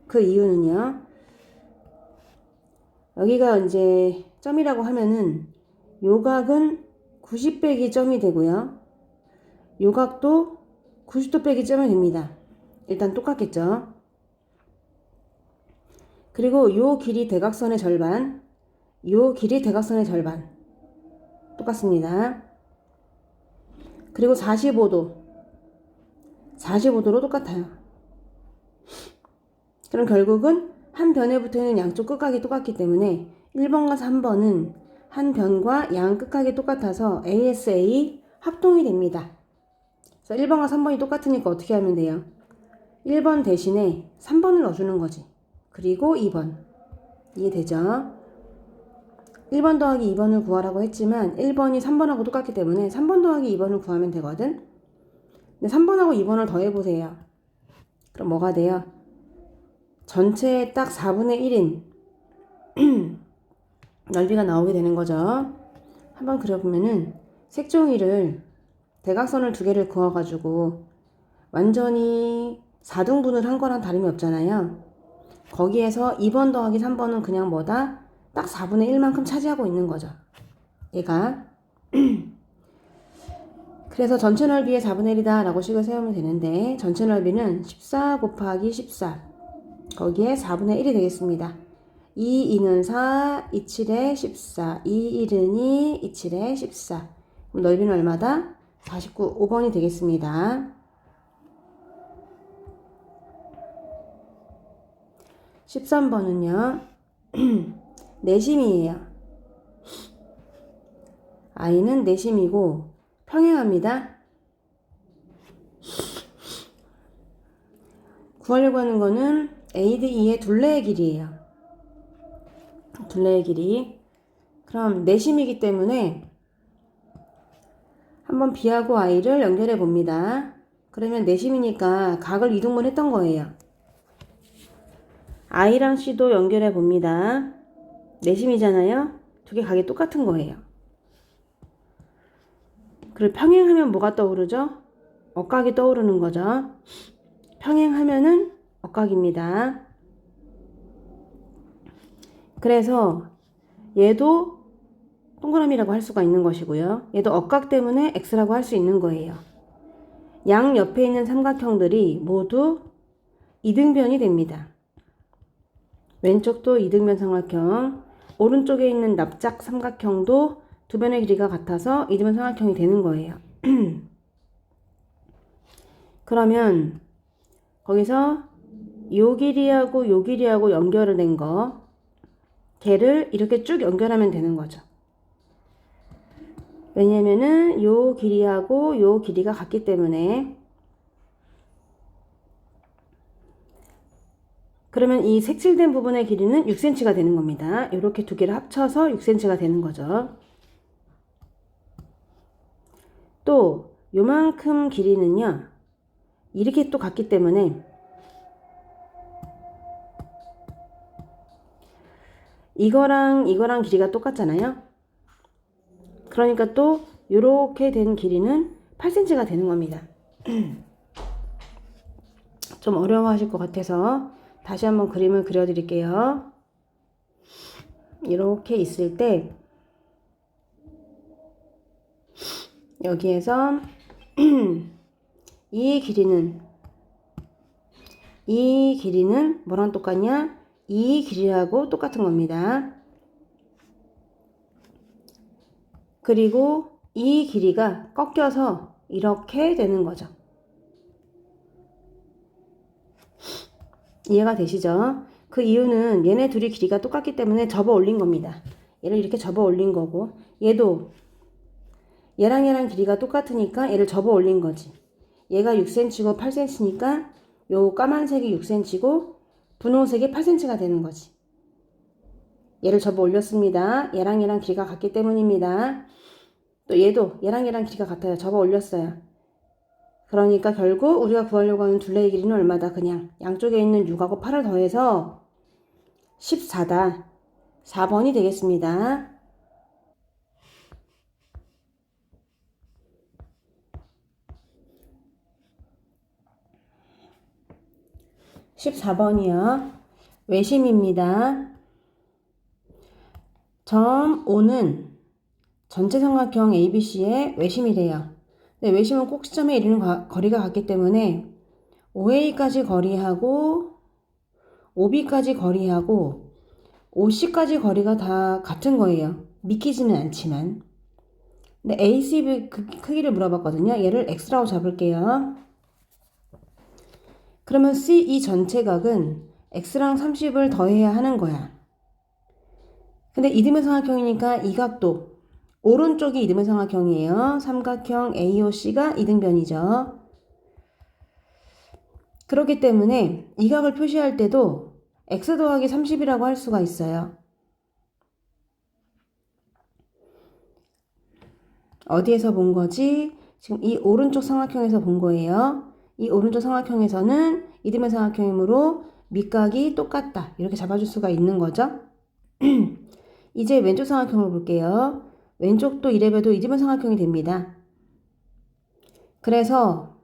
그 이유는요. 여기가 이제 점이라고 하면은 요 각은 90 빼기 점이 되고요. 요 각도 90도 빼기 점이 됩니다. 일단 똑같겠죠. 그리고 요 길이 대각선의 절반, 요 길이 대각선의 절반 똑같습니다. 그리고 45도로 똑같아요. 그럼 결국은 한 변에 붙어있는 양쪽 끝각이 똑같기 때문에 1번과 3번은 한 변과 양 끝각이 똑같아서 ASA 합동이 됩니다. 그래서 1번과 3번이 똑같으니까 어떻게 하면 돼요? 1번 대신에 3번을 넣어주는 거지. 그리고 2번. 이해되죠? 1번 더하기 2번을 구하라고 했지만 1번이 3번하고 똑같기 때문에 3번 더하기 2번을 구하면 되거든? 근데 3번하고 2번을 더해보세요. 그럼 뭐가 돼요? 전체의 딱 4분의 1인 넓이가 나오게 되는 거죠. 한번 그려보면은 색종이를 대각선을 두 개를 그어가지고 완전히 4등분을 한 거랑 다름이 없잖아요. 거기에서 2번 더하기 3번은 그냥 뭐다? 딱 4분의 1만큼 차지하고 있는 거죠. 얘가. 그래서 전체 넓이의 4분의 1이다 라고 식을 세우면 되는데 전체 넓이는 14 곱하기 14 거기에 4분의 1이 되겠습니다. 2, 2는 4, 2, 7에 14, 2, 1은 2, 2, 7에 14. 그럼 넓이는 얼마다? 49, 5번이 되겠습니다. 13번은요. 내심이에요. i는 내심이고 평행합니다. 구하려고 하는 거는 a 대 2의 둘레의 길이에요. 둘레의 길이. 그럼 내심이기 때문에 한번 b하고 i를 연결해 봅니다. 그러면 내심이니까 각을 이등분 했던 거예요. i랑 c도 연결해 봅니다. 내심이잖아요. 두 개 각이 똑같은 거예요. 그리고 평행하면 뭐가 떠오르죠? 억각이 떠오르는 거죠. 평행하면은 억각입니다. 그래서 얘도 동그라미라고 할 수가 있는 것이고요. 얘도 억각 때문에 x라고 할 수 있는 거예요. 양 옆에 있는 삼각형들이 모두 이등변이 됩니다. 왼쪽도 이등변 삼각형, 오른쪽에 있는 납작 삼각형도 두 변의 길이가 같아서 이등변 삼각형이 되는 거예요. 그러면 거기서 요 길이하고 요 길이하고 연결을 된 거, 걔를 이렇게 쭉 연결하면 되는 거죠. 왜냐면은 요 길이하고 요 길이가 같기 때문에. 그러면 이 색칠된 부분의 길이는 6cm가 되는 겁니다. 이렇게 두 개를 합쳐서 6cm가 되는 거죠. 또 요만큼 길이는요. 이렇게 또 같기 때문에 이거랑 길이가 똑같잖아요. 그러니까 또 요렇게 된 길이는 8cm가 되는 겁니다. 좀 어려워하실 것 같아서 다시 한번 그림을 그려드릴게요. 이렇게 있을 때 여기에서 이 길이는 뭐랑 똑같냐? 이 길이하고 똑같은 겁니다. 그리고 이 길이가 꺾여서 이렇게 되는 거죠. 이해가 되시죠? 그 이유는 얘네 둘이 길이가 똑같기 때문에 접어 올린 겁니다. 얘를 이렇게 접어 올린 거고 얘도 얘랑 길이가 똑같으니까 얘를 접어 올린 거지. 얘가 6cm고 8cm니까 요 까만색이 6cm고 분홍색이 8cm가 되는 거지. 얘를 접어 올렸습니다. 얘랑 길이가 같기 때문입니다. 또 얘도 얘랑 길이가 같아요. 접어 올렸어요. 그러니까 결국 우리가 구하려고 하는 둘레의 길이는 얼마다? 그냥 양쪽에 있는 6하고 8을 더해서 14다. 4번이 되겠습니다. 14번이요. 외심입니다. 점 O는 전체 삼각형 ABC의 외심이래요. 근데 외심은 꼭 시점에 이르는 거리가 같기 때문에 OA까지 거리하고 OB까지 거리하고 OC까지 거리가 다 같은 거예요. 믿기지는 않지만. 근데 AC 크기를 물어봤거든요. 얘를 X라고 잡을게요. 그러면 C 이 전체 각은 X랑 30을 더해야 하는 거야. 근데 이등변 삼각형이니까 이 각도 오른쪽이 이등변 삼각형이에요. 삼각형 AOC가 이등변이죠. 그렇기 때문에 이 각을 표시할 때도 X 더하기 30이라고 할 수가 있어요. 어디에서 본 거지? 지금 이 오른쪽 삼각형에서 본 거예요. 이 오른쪽 삼각형에서는 이등변 삼각형이므로 밑각이 똑같다. 이렇게 잡아줄 수가 있는 거죠. 이제 왼쪽 삼각형을 볼게요. 왼쪽도 이래봬도 이등변 삼각형이 됩니다. 그래서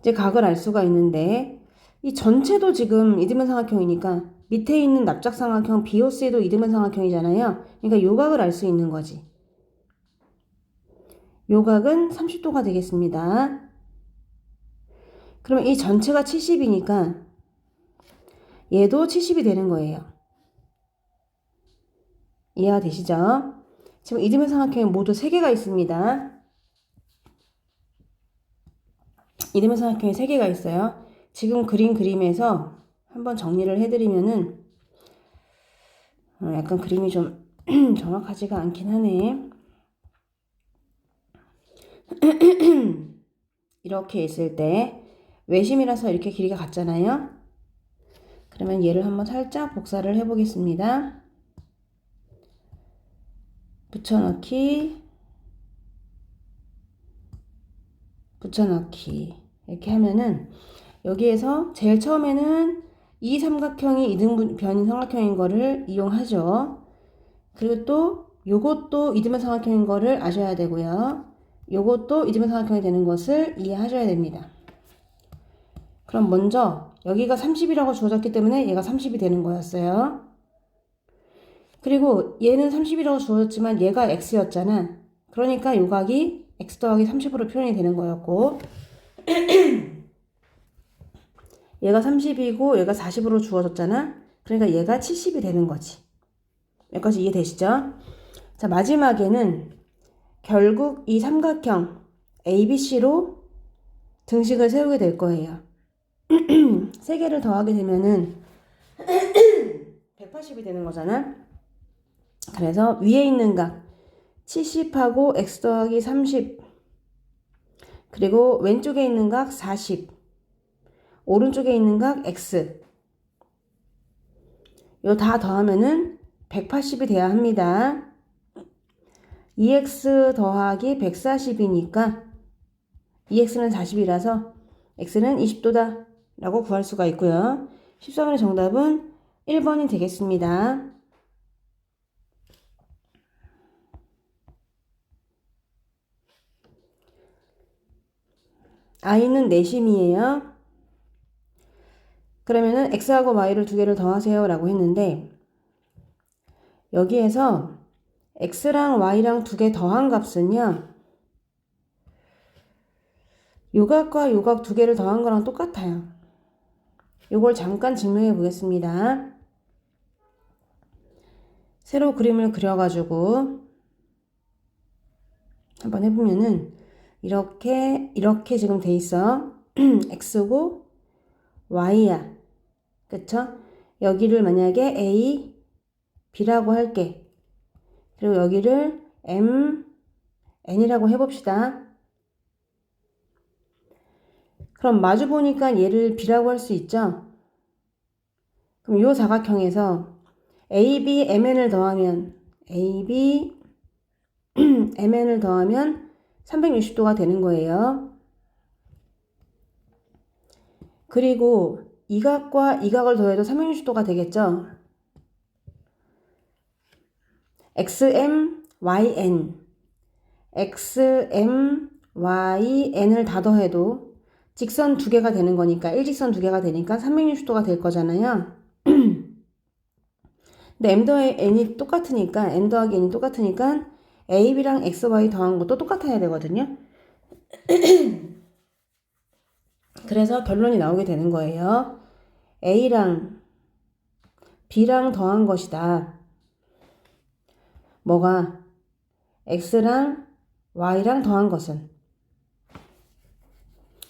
이제 각을 알 수가 있는데 이 전체도 지금 이등변 삼각형이니까 밑에 있는 납작 삼각형 BOC도 이등변 삼각형이잖아요. 그러니까 요 각을 알 수 있는 거지. 요 각은 30도가 되겠습니다. 그러면 이 전체가 70이니까 얘도 70이 되는 거예요. 이해가 되시죠? 지금 이등변 삼각형이 모두 3개가 있습니다. 이등변 삼각형이 3개가 있어요. 지금 그림에서 한번 정리를 해드리면은 약간 그림이 좀 정확하지가 않긴 하네. 이렇게 있을 때 외심이라서 이렇게 길이가 같잖아요. 그러면 얘를 한번 살짝 복사를 해보겠습니다. 붙여넣기 이렇게 하면은 여기에서 제일 처음에는 이 삼각형이 이등변인 삼각형인 거를 이용하죠. 그리고 또 요것도 이등변 삼각형인 거를 아셔야 되고요. 요것도 이등변 삼각형이 되는 것을 이해하셔야 됩니다. 그럼 먼저 여기가 30이라고 주어졌기 때문에 얘가 30이 되는 거였어요. 그리고 얘는 30이라고 주어졌지만 얘가 x였잖아. 그러니까 요 각이 x 더하기 30으로 표현이 되는 거였고 얘가 30이고 얘가 40으로 주어졌잖아. 그러니까 얘가 70이 되는 거지. 여기까지 이해되시죠? 자, 마지막에는 결국 이 삼각형 ABC로 등식을 세우게 될 거예요. 3개를 더하게 되면은 180이 되는 거잖아. 그래서 위에 있는 각 70하고 x 더하기 30 그리고 왼쪽에 있는 각 40 오른쪽에 있는 각 x 요 다 더하면은 180이 돼야 합니다. 2x 더하기 140이니까 2x는 40이라서 x는 20도다 라고 구할 수가 있고요. 14번의 정답은 1번이 되겠습니다. i는 내심이에요. 그러면은 x하고 y를 2개를 더하세요 라고 했는데 여기에서 x랑 y랑 2개 더한 값은요. 요각과 요각 2개를 더한 거랑 똑같아요. 요걸 잠깐 증명해 보겠습니다. 새로 그림을 그려가지고 한번 해보면은 이렇게 지금 돼 있어. x고 y야. 그쵸? 여기를 만약에 a, b라고 할게. 그리고 여기를 m, n이라고 해봅시다. 그럼 마주 보니까 얘를 b라고 할 수 있죠? 그럼 요 사각형에서 ab, mn을 더하면 ab, mn을 더하면 360도가 되는 거예요. 그리고 이 각과 이 각을 더해도 360도가 되겠죠? xm, yn xm, yn을 다 더해도 직선 두 개가 되는 거니까, 일직선 두 개가 되니까 360도가 될 거잖아요. 근데 m 더하기 n이 똑같으니까, n 더하기 n이 똑같으니까 ab랑 xy 더한 것도 똑같아야 되거든요. 그래서 결론이 나오게 되는 거예요. a랑 b랑 더한 것이다. 뭐가? x랑 y랑 더한 것은.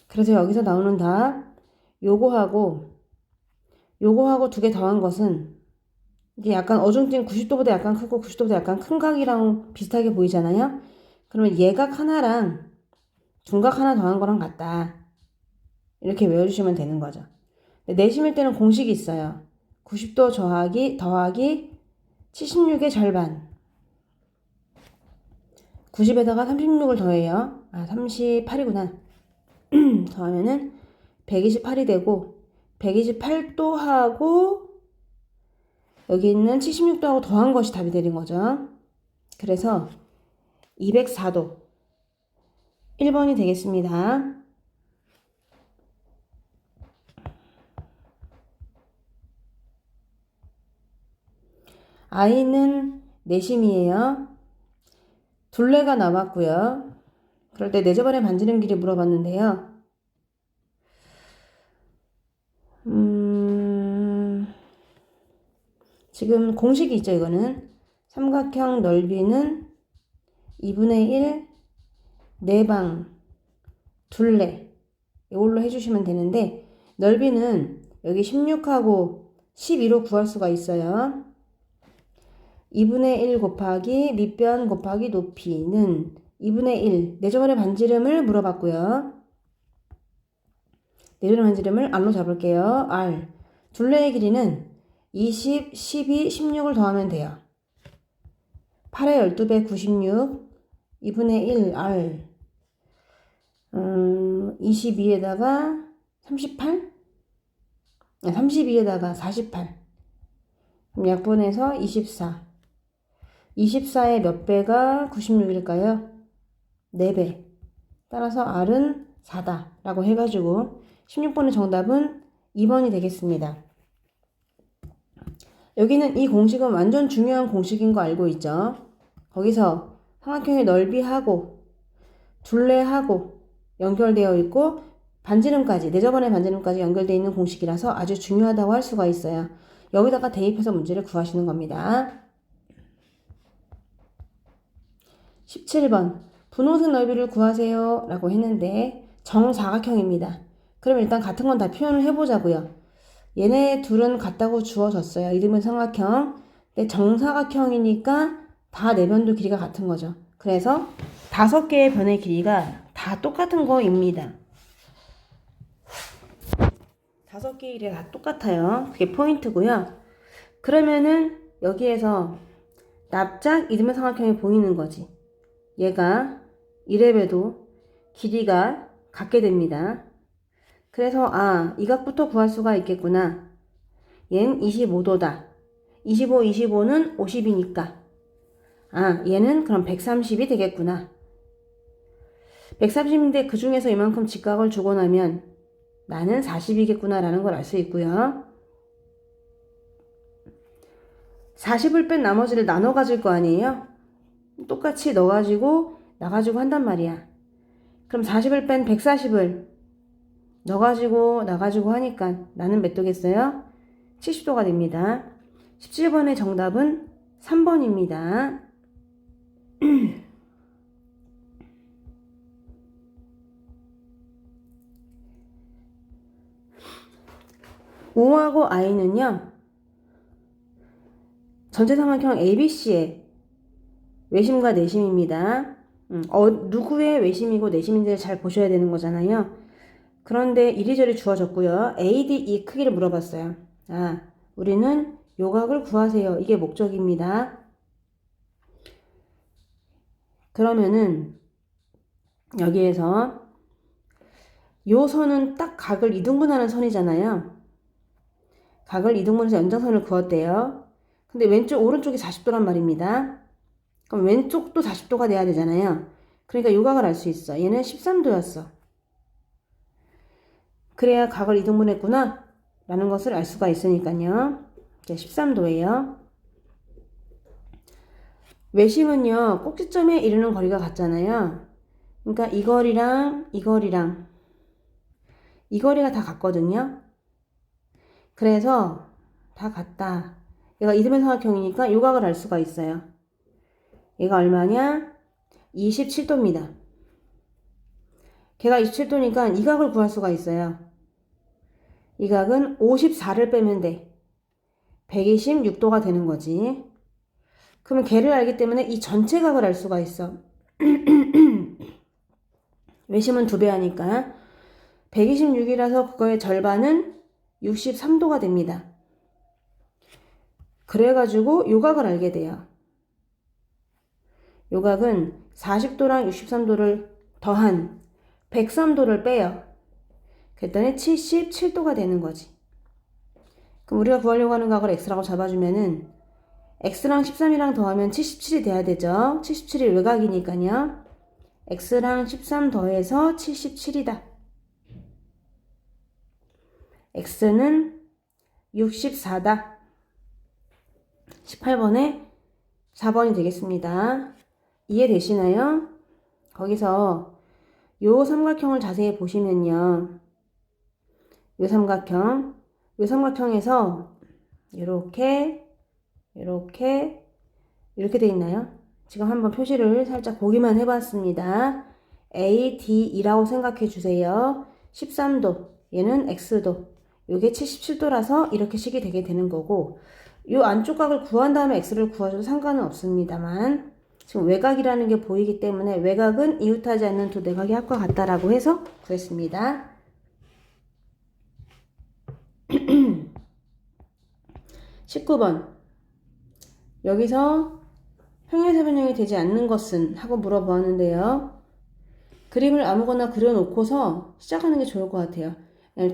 그래서 여기서 나오는 답, 요거하고 두 개 더한 것은, 이게 약간 어중뛴 90도보다 약간 크고 90도보다 약간 큰 각이랑 비슷하게 보이잖아요. 그러면 얘각 하나랑 중각 하나 더한 거랑 같다. 이렇게 외워주시면 되는 거죠. 내심일 때는 공식이 있어요. 90도 더하기 76의 절반. 90에다가 36을 더해요. 38이구나. 더하면은 128이 되고, 128도 하고 여기 있는 76도하고 더한 것이 답이 되는 거죠. 그래서 204도 1번이 되겠습니다. I는 내심이에요. 둘레가 남았고요. 그럴 때 내저번에 반지름 길이 물어봤는데요. 지금 공식이 있죠. 이거는 삼각형 넓이는 2분의 1 내방 둘레, 이걸로 해주시면 되는데, 넓이는 여기 16하고 12로 구할 수가 있어요. 2분의 1 곱하기 밑변 곱하기 높이는 2분의 1, 내저번에 반지름을 물어봤고요. 내저번에 반지름을 R로 잡을게요. R. 둘레의 길이는 20, 12, 16을 더하면 돼요. 8의 12배 96, 2분의 1 R. 22에다가 38? 32에다가 48. 그럼 약분해서 24. 24의 몇 배가 96일까요? 4배. 따라서 R은 4다. 라고 해가지고 16번의 정답은 2번이 되겠습니다. 여기는 이 공식은 완전 중요한 공식인 거 알고 있죠? 거기서 삼각형의 넓이하고 둘레하고 연결되어 있고 반지름까지, 내저번의 반지름까지 연결되어 있는 공식이라서 아주 중요하다고 할 수가 있어요. 여기다가 대입해서 문제를 구하시는 겁니다. 17번 분홍색 넓이를 구하세요 라고 했는데 정사각형입니다. 그럼 일단 같은 건 다 표현을 해보자고요. 얘네 둘은 같다고 주어졌어요. 이름은 삼각형. 근데 정사각형이니까 다 내변도 길이가 같은 거죠. 그래서 5개의 변의 길이가 다 똑같은 거입니다. 5개의 길이가 다 똑같아요. 그게 포인트고요. 그러면은 여기에서 납작 이등변 삼각형이 보이는 거지. 얘가 이래봬도 길이가 같게 됩니다. 그래서 이 각부터 구할 수가 있겠구나. 얘는 25도다. 25, 25는 50이니까 얘는 그럼 130이 되겠구나. 130인데 그 중에서 이만큼 직각을 주고 나면 나는 40이겠구나 라는 걸 알 수 있고요. 40을 뺀 나머지를 나눠 가질 거 아니에요? 똑같이 넣어가지고 나가지고 한단 말이야. 그럼 40을 뺀 140을 넣어가지고 나가지고 하니까 나는 몇 도겠어요? 70도가 됩니다. 17번의 정답은 3번입니다. 5하고 I는요. 전체삼각형 ABC의 외심과 내심입니다. 누구의 외심이고 내심인지를 잘 보셔야 되는 거잖아요. 그런데 이리저리 주어졌고요. ADE 크기를 물어봤어요. 우리는 요각을 구하세요. 이게 목적입니다. 그러면은 여기에서 요 선은 딱 각을 2등분하는 선이잖아요. 각을 2등분해서 연장선을 그었대요. 근데 왼쪽 오른쪽이 40도란 말입니다. 그럼 왼쪽도 40도가 돼야 되잖아요. 그러니까 요각을 알 수 있어. 얘는 13도였어. 그래야 각을 이등분했구나 라는 것을 알 수가 있으니까요. 이제 13도예요. 외심은요, 꼭지점에 이르는 거리가 같잖아요. 그러니까 이 거리랑 이 거리랑 이 거리가 다 같거든요. 그래서 다 같다. 얘가 이등변 삼각형이니까 요각을 알 수가 있어요. 얘가 얼마냐? 27도입니다. 걔가 27도니까 이 각을 구할 수가 있어요. 이 각은 54를 빼면 돼. 126도가 되는 거지. 그러면 걔를 알기 때문에 이 전체 각을 알 수가 있어. 외심은 2배 하니까 126이라서 그거의 절반은 63도가 됩니다. 그래가지고 요각을 알게 돼요. 요각은 40도랑 63도를 더한 103도를 빼요. 그랬더니 77도가 되는 거지. 그럼 우리가 구하려고 하는 각을 x라고 잡아주면은 x랑 13이랑 더하면 77이 돼야 되죠. 77이 외곽이니까요. x랑 13 더해서 77이다. x는 64다. 18번에 4번이 되겠습니다. 이해되시나요? 거기서 요 삼각형을 자세히 보시면요. 요 삼각형에서 이렇게 돼 있나요? 지금 한번 표시를 살짝 보기만 해봤습니다. A, D, 2라고 생각해 주세요. 13도, 얘는 X도, 요게 77도라서 이렇게 식이 되게 되는 거고, 요 안쪽 각을 구한 다음에 X를 구하셔도 상관은 없습니다만, 지금 외곽이라는 게 보이기 때문에 외곽은 이웃하지 않는 두 내각의 합과 같다라고 해서 구했습니다. 19번. 여기서 평행사변형이 되지 않는 것은? 하고 물어보았는데요. 그림을 아무거나 그려놓고서 시작하는 게 좋을 것 같아요.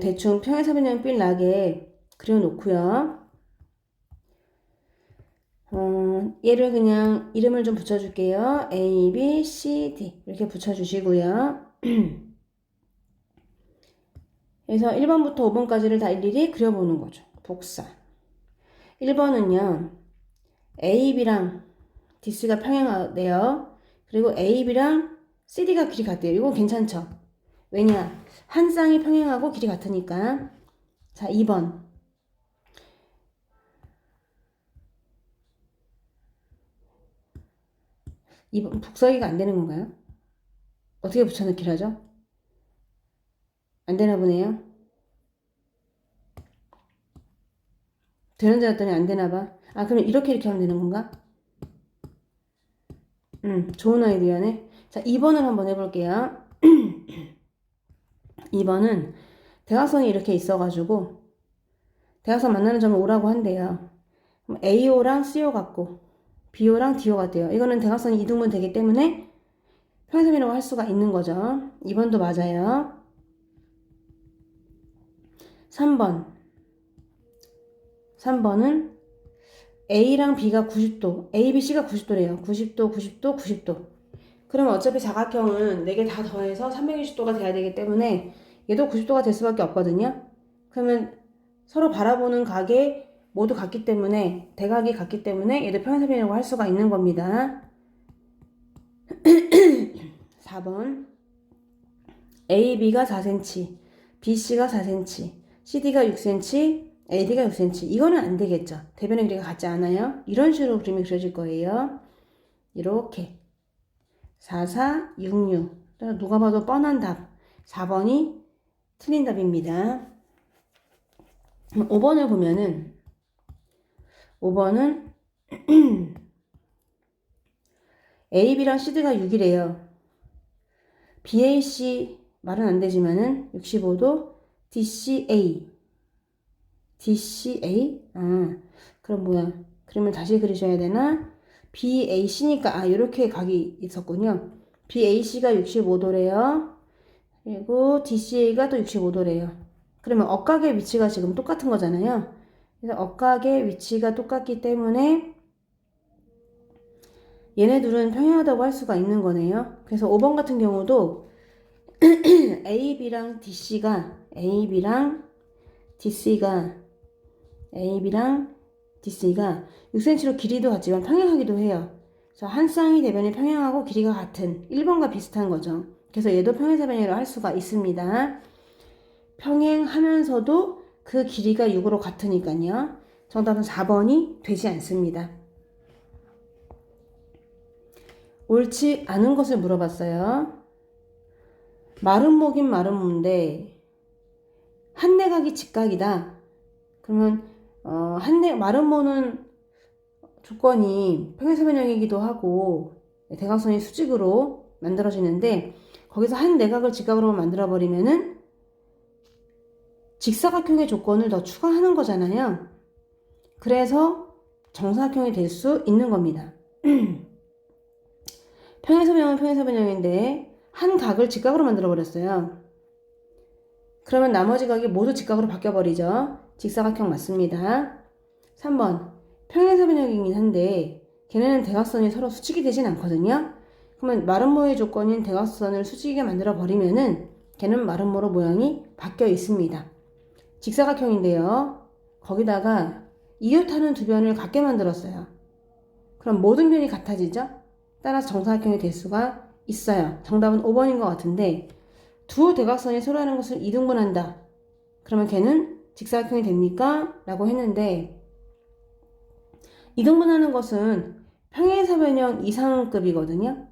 대충 평행사변형 삘 나게 그려놓고요. 얘를 그냥 이름을 좀 붙여줄게요. A, B, C, D 이렇게 붙여주시고요. 그래서 1번부터 5번까지를 다 일일이 그려보는 거죠. 복사. 1번은요. A, B랑 DC가 평행하대요. 그리고 A, B랑 CD가 길이 같대요. 이건 괜찮죠? 왜냐? 한 쌍이 평행하고 길이 같으니까. 자, 2번. 2번 복사기가 안 되는 건가요? 어떻게 붙여넣기를 하죠? 안 되나 보네요. 되는 줄 알았더니 안 되나 봐. 아, 그럼 이렇게 하면 되는 건가? 좋은 아이디어네. 자, 2번을 한번 해볼게요. 2번은 대각선이 이렇게 있어가지고 대각선 만나는 점을 O라고 한대요. 그럼 AO랑 CO 같고 BO랑 DO 같대요. 이거는 대각선이 이등분 되기 때문에 평행선이라고 할 수가 있는 거죠. 2번도 맞아요. 3번은 A랑 B가 90도, A, B, C가 90도래요. 90도, 90도, 90도. 그러면 어차피 사각형은 4개 다 더해서 360도가 돼야 되기 때문에 얘도 90도가 될 수밖에 없거든요. 그러면 서로 바라보는 각이 모두 같기 때문에, 대각이 같기 때문에 얘도 평행사변이라고 할 수가 있는 겁니다. 4번. A, B가 4cm, B, C가 4cm, CD가 6cm, AD가 6cm. 이거는 안 되겠죠. 대변의 길이가 같지 않아요. 이런 식으로 그림이 그려질 거예요. 이렇게. 4, 4, 6, 6. 누가 봐도 뻔한 답. 4번이 틀린 답입니다. 5번을 보면은 5번은 AB랑 CD가 6이래요. BAC 말은 안 되지만은 65도 DCA. 그럼 뭐야? 그러면 다시 그리셔야 되나? BAC니까 요렇게 각이 있었군요. BAC가 65도래요. 그리고 DCA가 또 65도래요. 그러면 억각의 위치가 지금 똑같은 거잖아요. 그래서 억각의 위치가 똑같기 때문에 얘네 둘은 평행하다고 할 수가 있는 거네요. 그래서 5번 같은 경우도 A, B랑 DC가 AB랑 DC가 6cm로 길이도 같지만 평행하기도 해요. 그래서 한 쌍이 대변이 평행하고 길이가 같은 1번과 비슷한 거죠. 그래서 얘도 평행사변형이라고 할 수가 있습니다. 평행하면서도 그 길이가 6으로 같으니까요. 정답은 4번이 되지 않습니다. 옳지 않은 것을 물어봤어요. 마른 모긴 마른 모인데 한 내각이 직각이다. 그러면 마른 모는 조건이 평행사변형이기도 하고 대각선이 수직으로 만들어지는데 거기서 한 내각을 직각으로 만들어 버리면은 직사각형의 조건을 더 추가하는 거잖아요. 그래서 정사각형이 될 수 있는 겁니다. 평행사변형은 평행사변형인데 한 각을 직각으로 만들어 버렸어요. 그러면 나머지 각이 모두 직각으로 바뀌어 버리죠. 직사각형 맞습니다. 3번 평행사변형이긴 한데 걔네는 대각선이 서로 수직이 되진 않거든요. 그러면 마름모의 조건인 대각선을 수직이게 만들어 버리면은 걔는 마름모로 모양이 바뀌어 있습니다. 직사각형인데요. 거기다가 이웃하는 두 변을 같게 만들었어요. 그럼 모든 변이 같아지죠? 따라서 정사각형이 될 수가 있어요. 정답은 5번인 것 같은데 두 대각선이 서로 하는 것을 이등분한다. 그러면 걔는 직사각형이 됩니까? 라고 했는데 이등분하는 것은 평행사변형 이상급이거든요.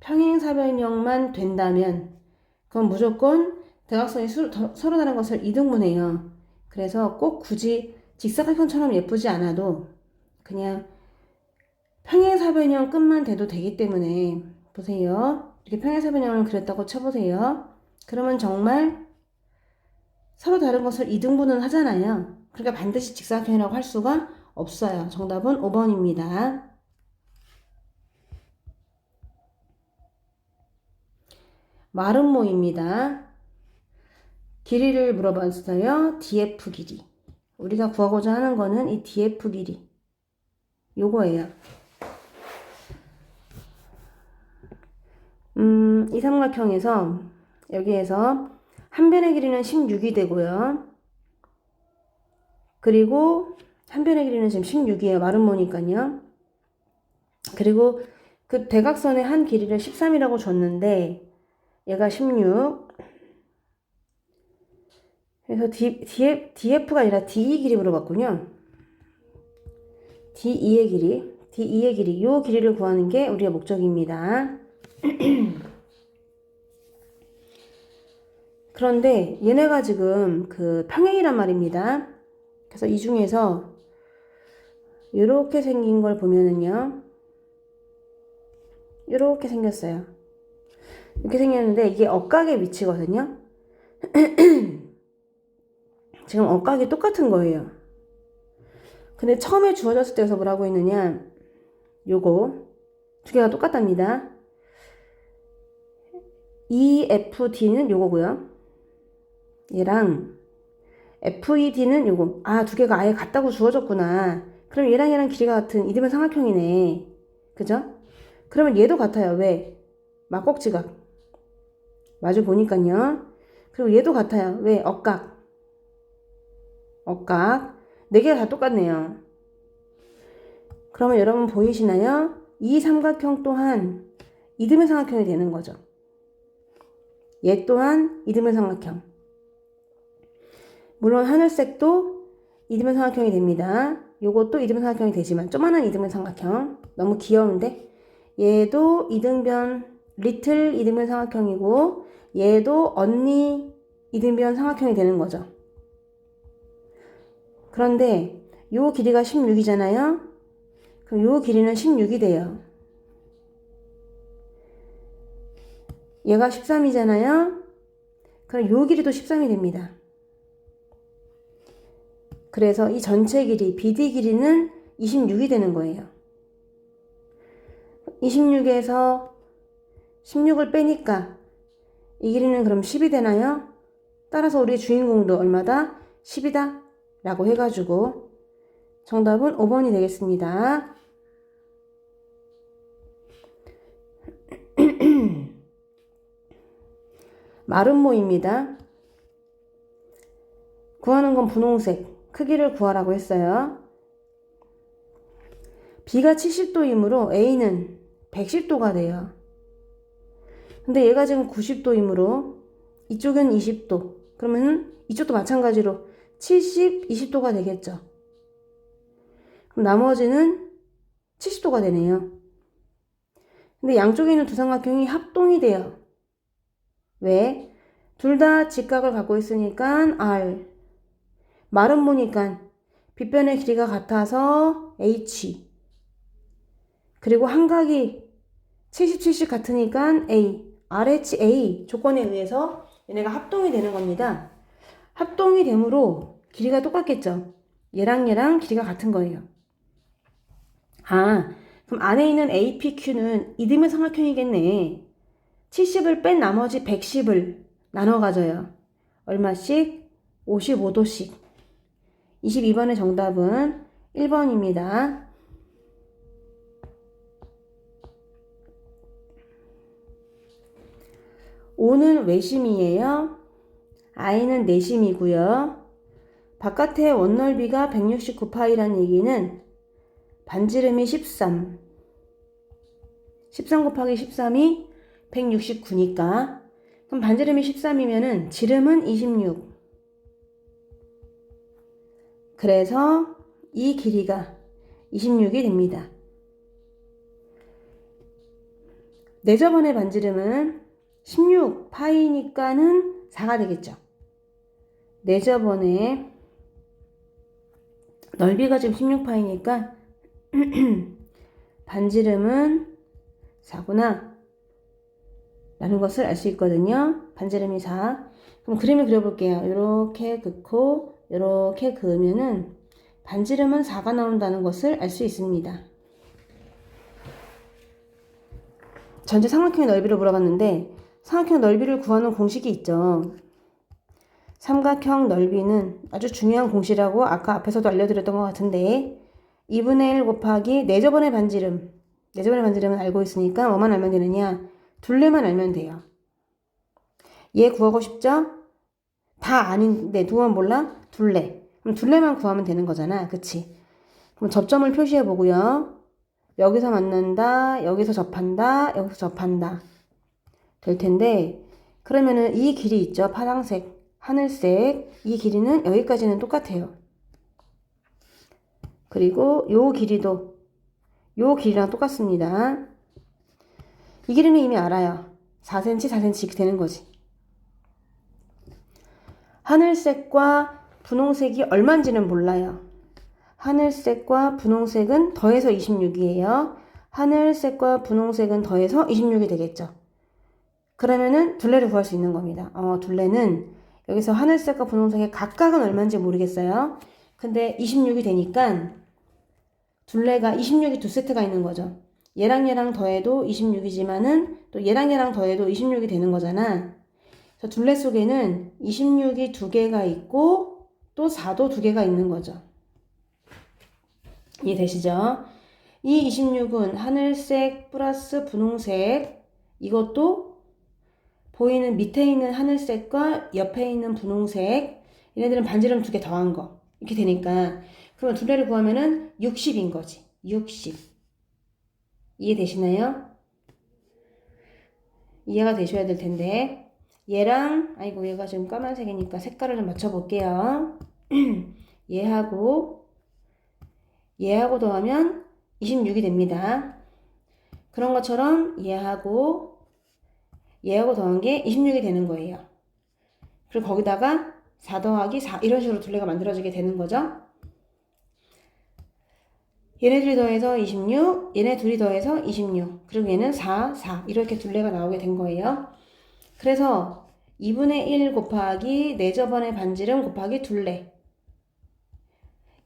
평행사변형만 된다면 그건 무조건 대각선이 서로 다른 것을 이등분해요. 그래서 꼭 굳이 직사각형처럼 예쁘지 않아도 그냥 평행사변형 끝만 돼도 되기 때문에 보세요. 이렇게 평행사변형을 그렸다고 쳐보세요. 그러면 정말 서로 다른 것을 이등분은 하잖아요. 그러니까 반드시 직사각형이라고 할 수가 없어요. 정답은 5번입니다. 마름모입니다. 길이를 물어봤어요. DF 길이. 우리가 구하고자 하는 거는 이 DF 길이. 요거예요. 이 삼각형에서 여기에서 한 변의 길이는 16이 되고요. 그리고 한 변의 길이는 지금 16이에요. 마름모니까요. 그리고 그 대각선의 한 길이를 13이라고 줬는데 얘가 16. 그래서 DF가 아니라 DE 길이 물어봤군요. DE의 길이. 요 길이를 구하는 게 우리의 목적입니다. 그런데 얘네가 지금 그 평행이란 말입니다. 그래서 이 중에서 이렇게 생긴 걸 보면은요. 이렇게 생겼어요. 이렇게 생겼는데 이게 억각의 위치거든요. 지금 억각이 똑같은 거예요. 근데 처음에 주어졌을 때에서 뭐라고 했느냐. 요거 두 개가 똑같답니다. EFD는 요거고요. 얘랑 FED는 요거. 두 개가 아예 같다고 주어졌구나. 그럼 얘랑 길이가 같은 이등변 삼각형이네. 그죠? 그러면 얘도 같아요. 왜? 막꼭지각. 마주 보니까요. 그리고 얘도 같아요. 왜? 억각. 네 개가 다 똑같네요. 그러면 여러분 보이시나요? 이 삼각형 또한 이등변 삼각형이 되는 거죠. 얘 또한 이등변 삼각형. 물론 하늘색도 이등변 삼각형이 됩니다. 요것도 이등변 삼각형이 되지만 조만한 이등변 삼각형. 너무 귀여운데? 얘도 리틀 이등변 삼각형이고 얘도 언니 이등변 삼각형이 되는 거죠. 그런데 요 길이가 16이잖아요. 그럼 요 길이는 16이 돼요. 얘가 13이잖아요. 그럼 요 길이도 13이 됩니다. 그래서 이 전체 길이, BD 길이는 26이 되는 거예요. 26에서 16을 빼니까 이 길이는 그럼 10이 되나요? 따라서 우리 주인공도 얼마다? 10이다 라고 해가지고 정답은 5번이 되겠습니다. 마름모입니다. 구하는 건 분홍색 크기를 구하라고 했어요. B가 70도이므로 A는 110도가 돼요. 근데 얘가 지금 90도이므로 이쪽은 20도. 그러면 이쪽도 마찬가지로 70, 20도가 되겠죠. 그럼 나머지는 70도가 되네요. 근데 양쪽에 있는 두 삼각형이 합동이 돼요. 왜? 둘 다 직각을 갖고 있으니까 R. 말은 보니까 빗변의 길이가 같아서 H. 그리고 한각이 70, 70 같으니까 A. RHA 조건에 의해서 얘네가 합동이 되는 겁니다. 합동이 되므로 길이가 똑같겠죠. 얘랑 길이가 같은 거예요. 아, 그럼 안에 있는 APQ는 이등변 삼각형이겠네. 70을 뺀 나머지 110을 나눠 가져요. 얼마씩? 55도씩. 22번의 정답은 1번입니다. O는 외심이에요. I는 내심이고요. 바깥의 원넓이가 169파이라는 얘기는 반지름이 13. 13 곱하기 13이 169니까 그럼 반지름이 13이면은 지름은 26. 그래서 이 길이가 26이 됩니다. 네 저번의 반지름은 16파이니까는 4가 되겠죠. 네 저번에 넓이가 지금 16파이니까 반지름은 4구나 라는 것을 알 수 있거든요. 반지름이 4. 그럼 그림을 그려볼게요. 이렇게 긋고 이렇게 그으면은 반지름은 4가 나온다는 것을 알 수 있습니다. 전체 삼각형의 넓이를 물어봤는데 삼각형 넓이를 구하는 공식이 있죠. 삼각형 넓이는 아주 중요한 공식이라고 아까 앞에서도 알려드렸던 것 같은데 2분의 1 곱하기 4저번의 반지름. 4저번의 반지름은 알고 있으니까 뭐만 알면 되느냐? 둘레만 알면 돼요. 얘 구하고 싶죠? 다 아닌데 누구만 몰라? 둘레. 그럼 둘레만 구하면 되는 거잖아. 그치? 그럼 접점을 표시해 보고요. 여기서 만난다. 여기서 접한다. 여기서 접한다. 될 텐데 그러면은 이 길이 있죠. 파란색, 하늘색. 이 길이는 여기까지는 똑같아요. 그리고 요 길이도 요 길이랑 똑같습니다. 이 길이는 이미 알아요. 4cm, 4cm 이렇게 되는 거지. 하늘색과 분홍색이 얼마인지는 몰라요. 하늘색과 분홍색은 더해서 26이에요. 하늘색과 분홍색은 더해서 26이 되겠죠. 그러면은 둘레를 구할 수 있는 겁니다. 둘레는 여기서 하늘색과 분홍색의 각각은 얼마인지 모르겠어요. 근데 26이 되니까 둘레가 26이 두 세트가 있는 거죠. 얘랑 더해도 26이지만은 또 얘랑 더해도 26이 되는 거잖아. 그래서 둘레 속에는 26이 두 개가 있고 또 4도 두 개가 있는 거죠. 이해되시죠? 이 26은 하늘색 플러스 분홍색, 이것도 보이는 밑에 있는 하늘색과 옆에 있는 분홍색, 얘네들은 반지름 두 개 더한 거 이렇게 되니까 그러면 둘레를 구하면은 60인 거지. 60. 이해되시나요? 이해가 되셔야 될 텐데 얘랑 아이고 얘가 지금 까만색이니까 색깔을 좀 맞춰 볼게요. 얘하고 더하면 26이 됩니다. 그런 것처럼 얘하고 더한 게 26이 되는 거예요. 그리고 거기다가 4 더하기 4 이런 식으로 둘레가 만들어지게 되는 거죠. 얘네 둘이 더해서 26, 얘네 둘이 더해서 26, 그리고 얘는 4, 4 이렇게 둘레가 나오게 된 거예요. 그래서 2분의 1 곱하기 4저번의 반지름 곱하기 둘레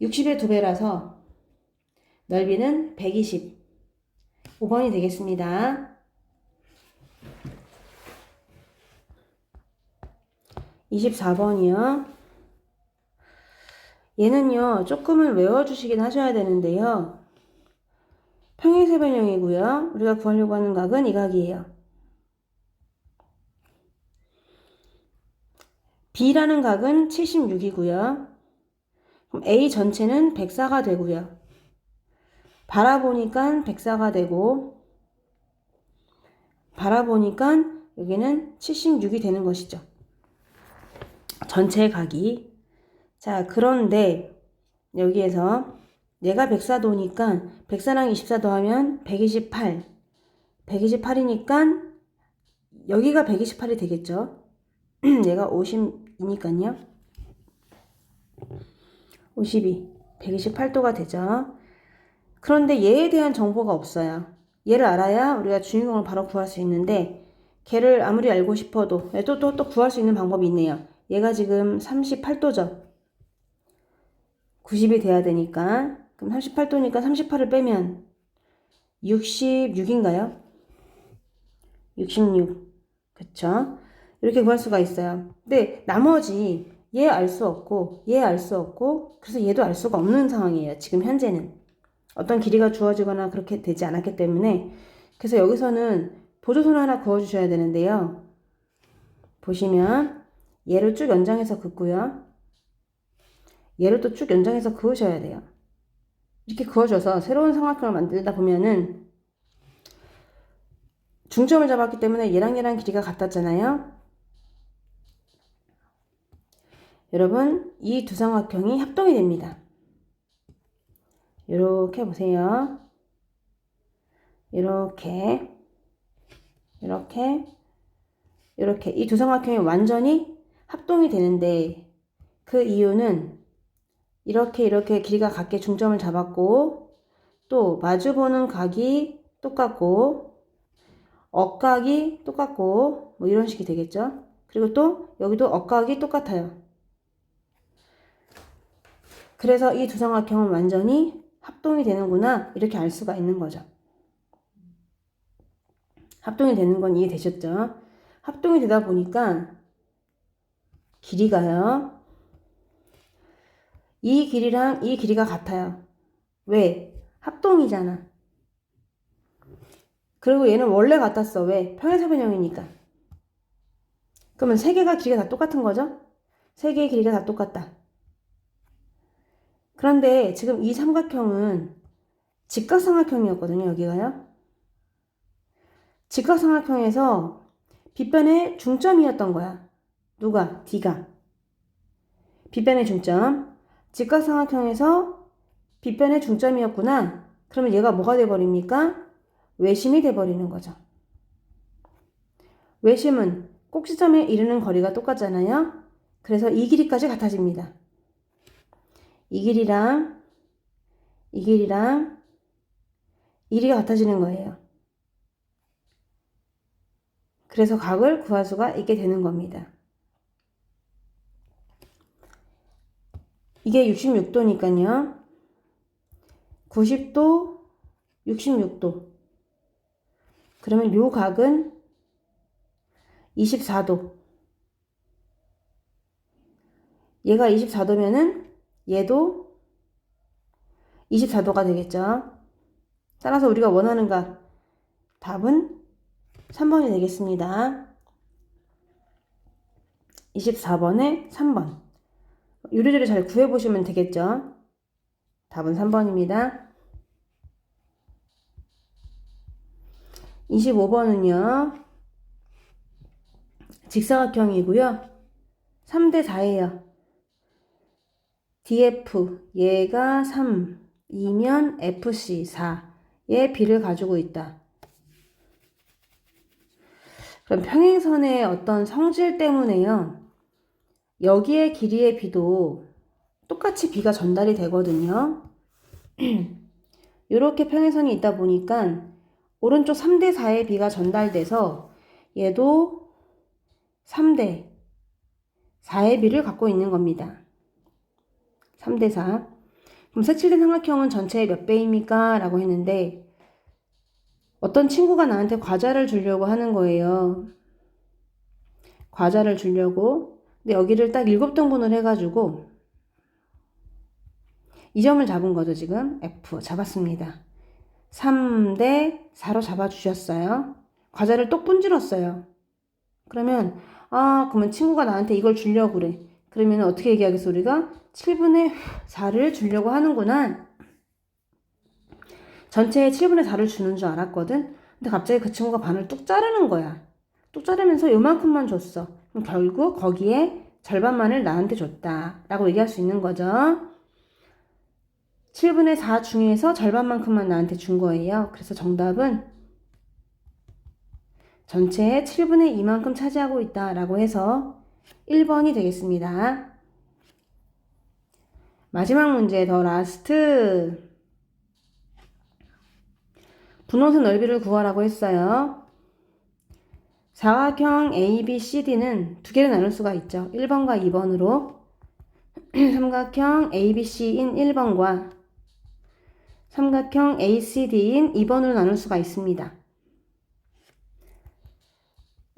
60의 2배라서 넓이는 120 5번이 되겠습니다. 24번이요. 얘는요 조금은 외워주시긴 하셔야 되는데요. 평행세변형이고요. 우리가 구하려고 하는 각은 이 각이에요. B라는 각은 76이고요. 그럼 A 전체는 104가 되고요. 바라보니까 104가 되고 바라보니까 여기는 76이 되는 것이죠. 전체 각이. 자, 그런데 여기에서 얘가 104도니까 104랑 24 더하면 128. 128이니까 여기가 128이 되겠죠. 얘가 50이니까요. 52. 128도가 되죠. 그런데 얘에 대한 정보가 없어요. 얘를 알아야 우리가 주인공을 바로 구할 수 있는데 걔를 아무리 알고 싶어도 또 구할 수 있는 방법이 있네요. 얘가 지금 38도죠. 90이 돼야 되니까 그럼 38도니까 38을 빼면 66인가요? 66. 그쵸? 이렇게 구할 수가 있어요. 근데 나머지 얘 알 수 없고 얘 알 수 없고 그래서 얘도 알 수가 없는 상황이에요. 지금 현재는. 어떤 길이가 주어지거나 그렇게 되지 않았기 때문에 그래서 여기서는 보조선을 하나 그어주셔야 되는데요. 보시면 얘를 쭉 연장해서 긋고요. 얘를 또 쭉 연장해서 그으셔야 돼요. 이렇게 그어줘서 새로운 삼각형을 만들다 보면은 중점을 잡았기 때문에 얘랑 길이가 같았잖아요. 여러분 이 두 삼각형이 합동이 됩니다. 이렇게 보세요. 이렇게 이 두 삼각형이 완전히 합동이 되는데 그 이유는 이렇게 길이가 같게 중점을 잡았고 또 마주보는 각이 똑같고 억각이 똑같고 뭐 이런 식이 되겠죠. 그리고 또 여기도 억각이 똑같아요. 그래서 이 두 삼각형은 완전히 합동이 되는구나 이렇게 알 수가 있는 거죠. 합동이 되는 건 이해되셨죠? 합동이 되다 보니까 길이가요. 이 길이랑 이 길이가 같아요. 왜? 합동이잖아. 그리고 얘는 원래 같았어. 왜? 평행사변형이니까. 그러면 세 개가 길이가 다 똑같은 거죠? 세 개의 길이가 다 똑같다. 그런데 지금 이 삼각형은 직각삼각형이었거든요. 여기가요. 직각삼각형에서 빗변의 중점이었던 거야. 누가? D가. 빗변의 중점. 직각삼각형에서 빗변의 중점이었구나. 그러면 얘가 뭐가 돼버립니까? 외심이 돼버리는 거죠. 외심은 꼭지점에 이르는 거리가 똑같잖아요. 그래서 이 길이까지 같아집니다. 이 길이랑 이 길이랑 이 길이가 같아지는 거예요. 그래서 각을 구할 수가 있게 되는 겁니다. 이게 66도니까요. 90도, 66도. 그러면 요 각은 24도. 얘가 24도면은 얘도 24도가 되겠죠. 따라서 우리가 원하는 각 답은 3번이 되겠습니다. 24번에 3번. 요리조리 잘 구해보시면 되겠죠. 답은 3번입니다. 25번은요. 직사각형이고요. 3대 4예요. DF 얘가 3이면 FC 4의 B를 가지고 있다. 그럼 평행선의 어떤 성질 때문에요. 여기에 길이의 B도 똑같이 B가 전달이 되거든요. 이렇게 평행선이 있다 보니까 오른쪽 3대 4의 B가 전달돼서 얘도 3대 4의 B를 갖고 있는 겁니다. 3대 4. 그럼 색칠된 삼각형은 전체의 몇 배입니까? 라고 했는데 어떤 친구가 나한테 과자를 주려고 하는 거예요. 과자를 주려고. 근데 여기를 딱 7등분을 해가지고 이 점을 잡은 거죠. 지금 F 잡았습니다. 3대 4로 잡아주셨어요. 과자를 똑 분질렀어요. 그러면 아, 그러면 친구가 나한테 이걸 주려고 그래. 그러면 어떻게 얘기하겠어, 우리가? 7분의 4를 주려고 하는구나. 전체에 7분의 4를 주는 줄 알았거든? 근데 갑자기 그 친구가 반을 뚝 자르는 거야. 뚝 자르면서 요만큼만 줬어. 그럼 결국 거기에 절반만을 나한테 줬다. 라고 얘기할 수 있는 거죠. 7분의 4 중에서 절반만큼만 나한테 준 거예요. 그래서 정답은 전체의 7분의 2만큼 차지하고 있다. 라고 해서 1번이 되겠습니다. 마지막 문제 더 라스트. 분홍색 넓이를 구하라고 했어요. 사각형 ABCD는 두 개로 나눌 수가 있죠. 1번과 2번으로. 삼각형 ABC인 1번과 삼각형 ACD인 2번으로 나눌 수가 있습니다.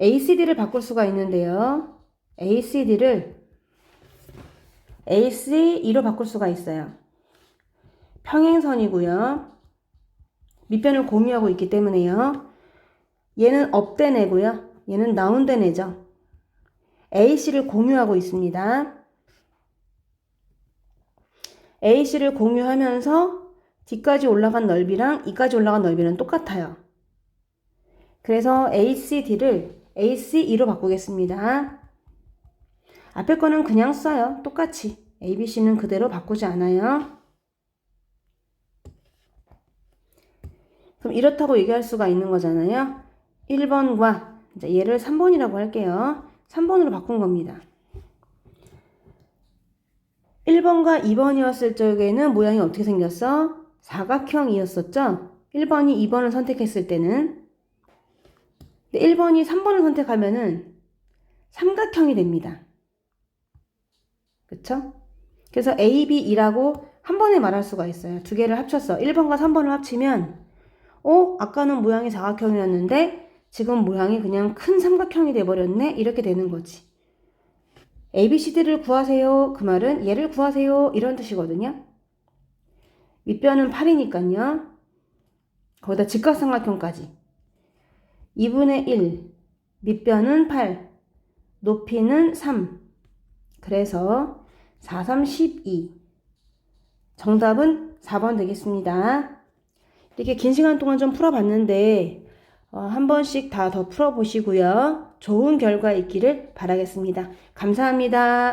ACD를 바꿀 수가 있는데요. ACD를 AC2로 바꿀 수가 있어요. 평행선이고요. 밑변을 공유하고 있기 때문에요. 얘는 업된 애고요. 얘는 다운된 애죠. AC를 공유하고 있습니다. AC를 공유하면서 D까지 올라간 넓이랑 E까지 올라간 넓이는 똑같아요. 그래서 ACD를 AC2로 바꾸겠습니다. 앞에 거는 그냥 써요. 똑같이. ABC는 그대로 바꾸지 않아요. 그럼 이렇다고 얘기할 수가 있는 거잖아요. 1번과 이제 얘를 3번이라고 할게요. 3번으로 바꾼 겁니다. 1번과 2번이었을 적에는 모양이 어떻게 생겼어? 사각형이었었죠? 1번이 2번을 선택했을 때는. 근데 1번이 3번을 선택하면은 삼각형이 됩니다. 그쵸? 그래서 A, B, E라고 한 번에 말할 수가 있어요. 두 개를 합쳤어. 1번과 3번을 합치면 아까는 모양이 사각형이었는데 지금 모양이 그냥 큰 삼각형이 돼버렸네? 이렇게 되는 거지. ABCD를 구하세요. 그 말은 얘를 구하세요. 이런 뜻이거든요. 윗변은 8이니까요. 거기다 직각삼각형까지. 2분의 1. 밑변은 8. 높이는 3. 그래서 4, 3, 12. 정답은 4번 되겠습니다. 이렇게 긴 시간 동안 좀 풀어봤는데 한 번씩 다 더 풀어보시고요. 좋은 결과 있기를 바라겠습니다. 감사합니다.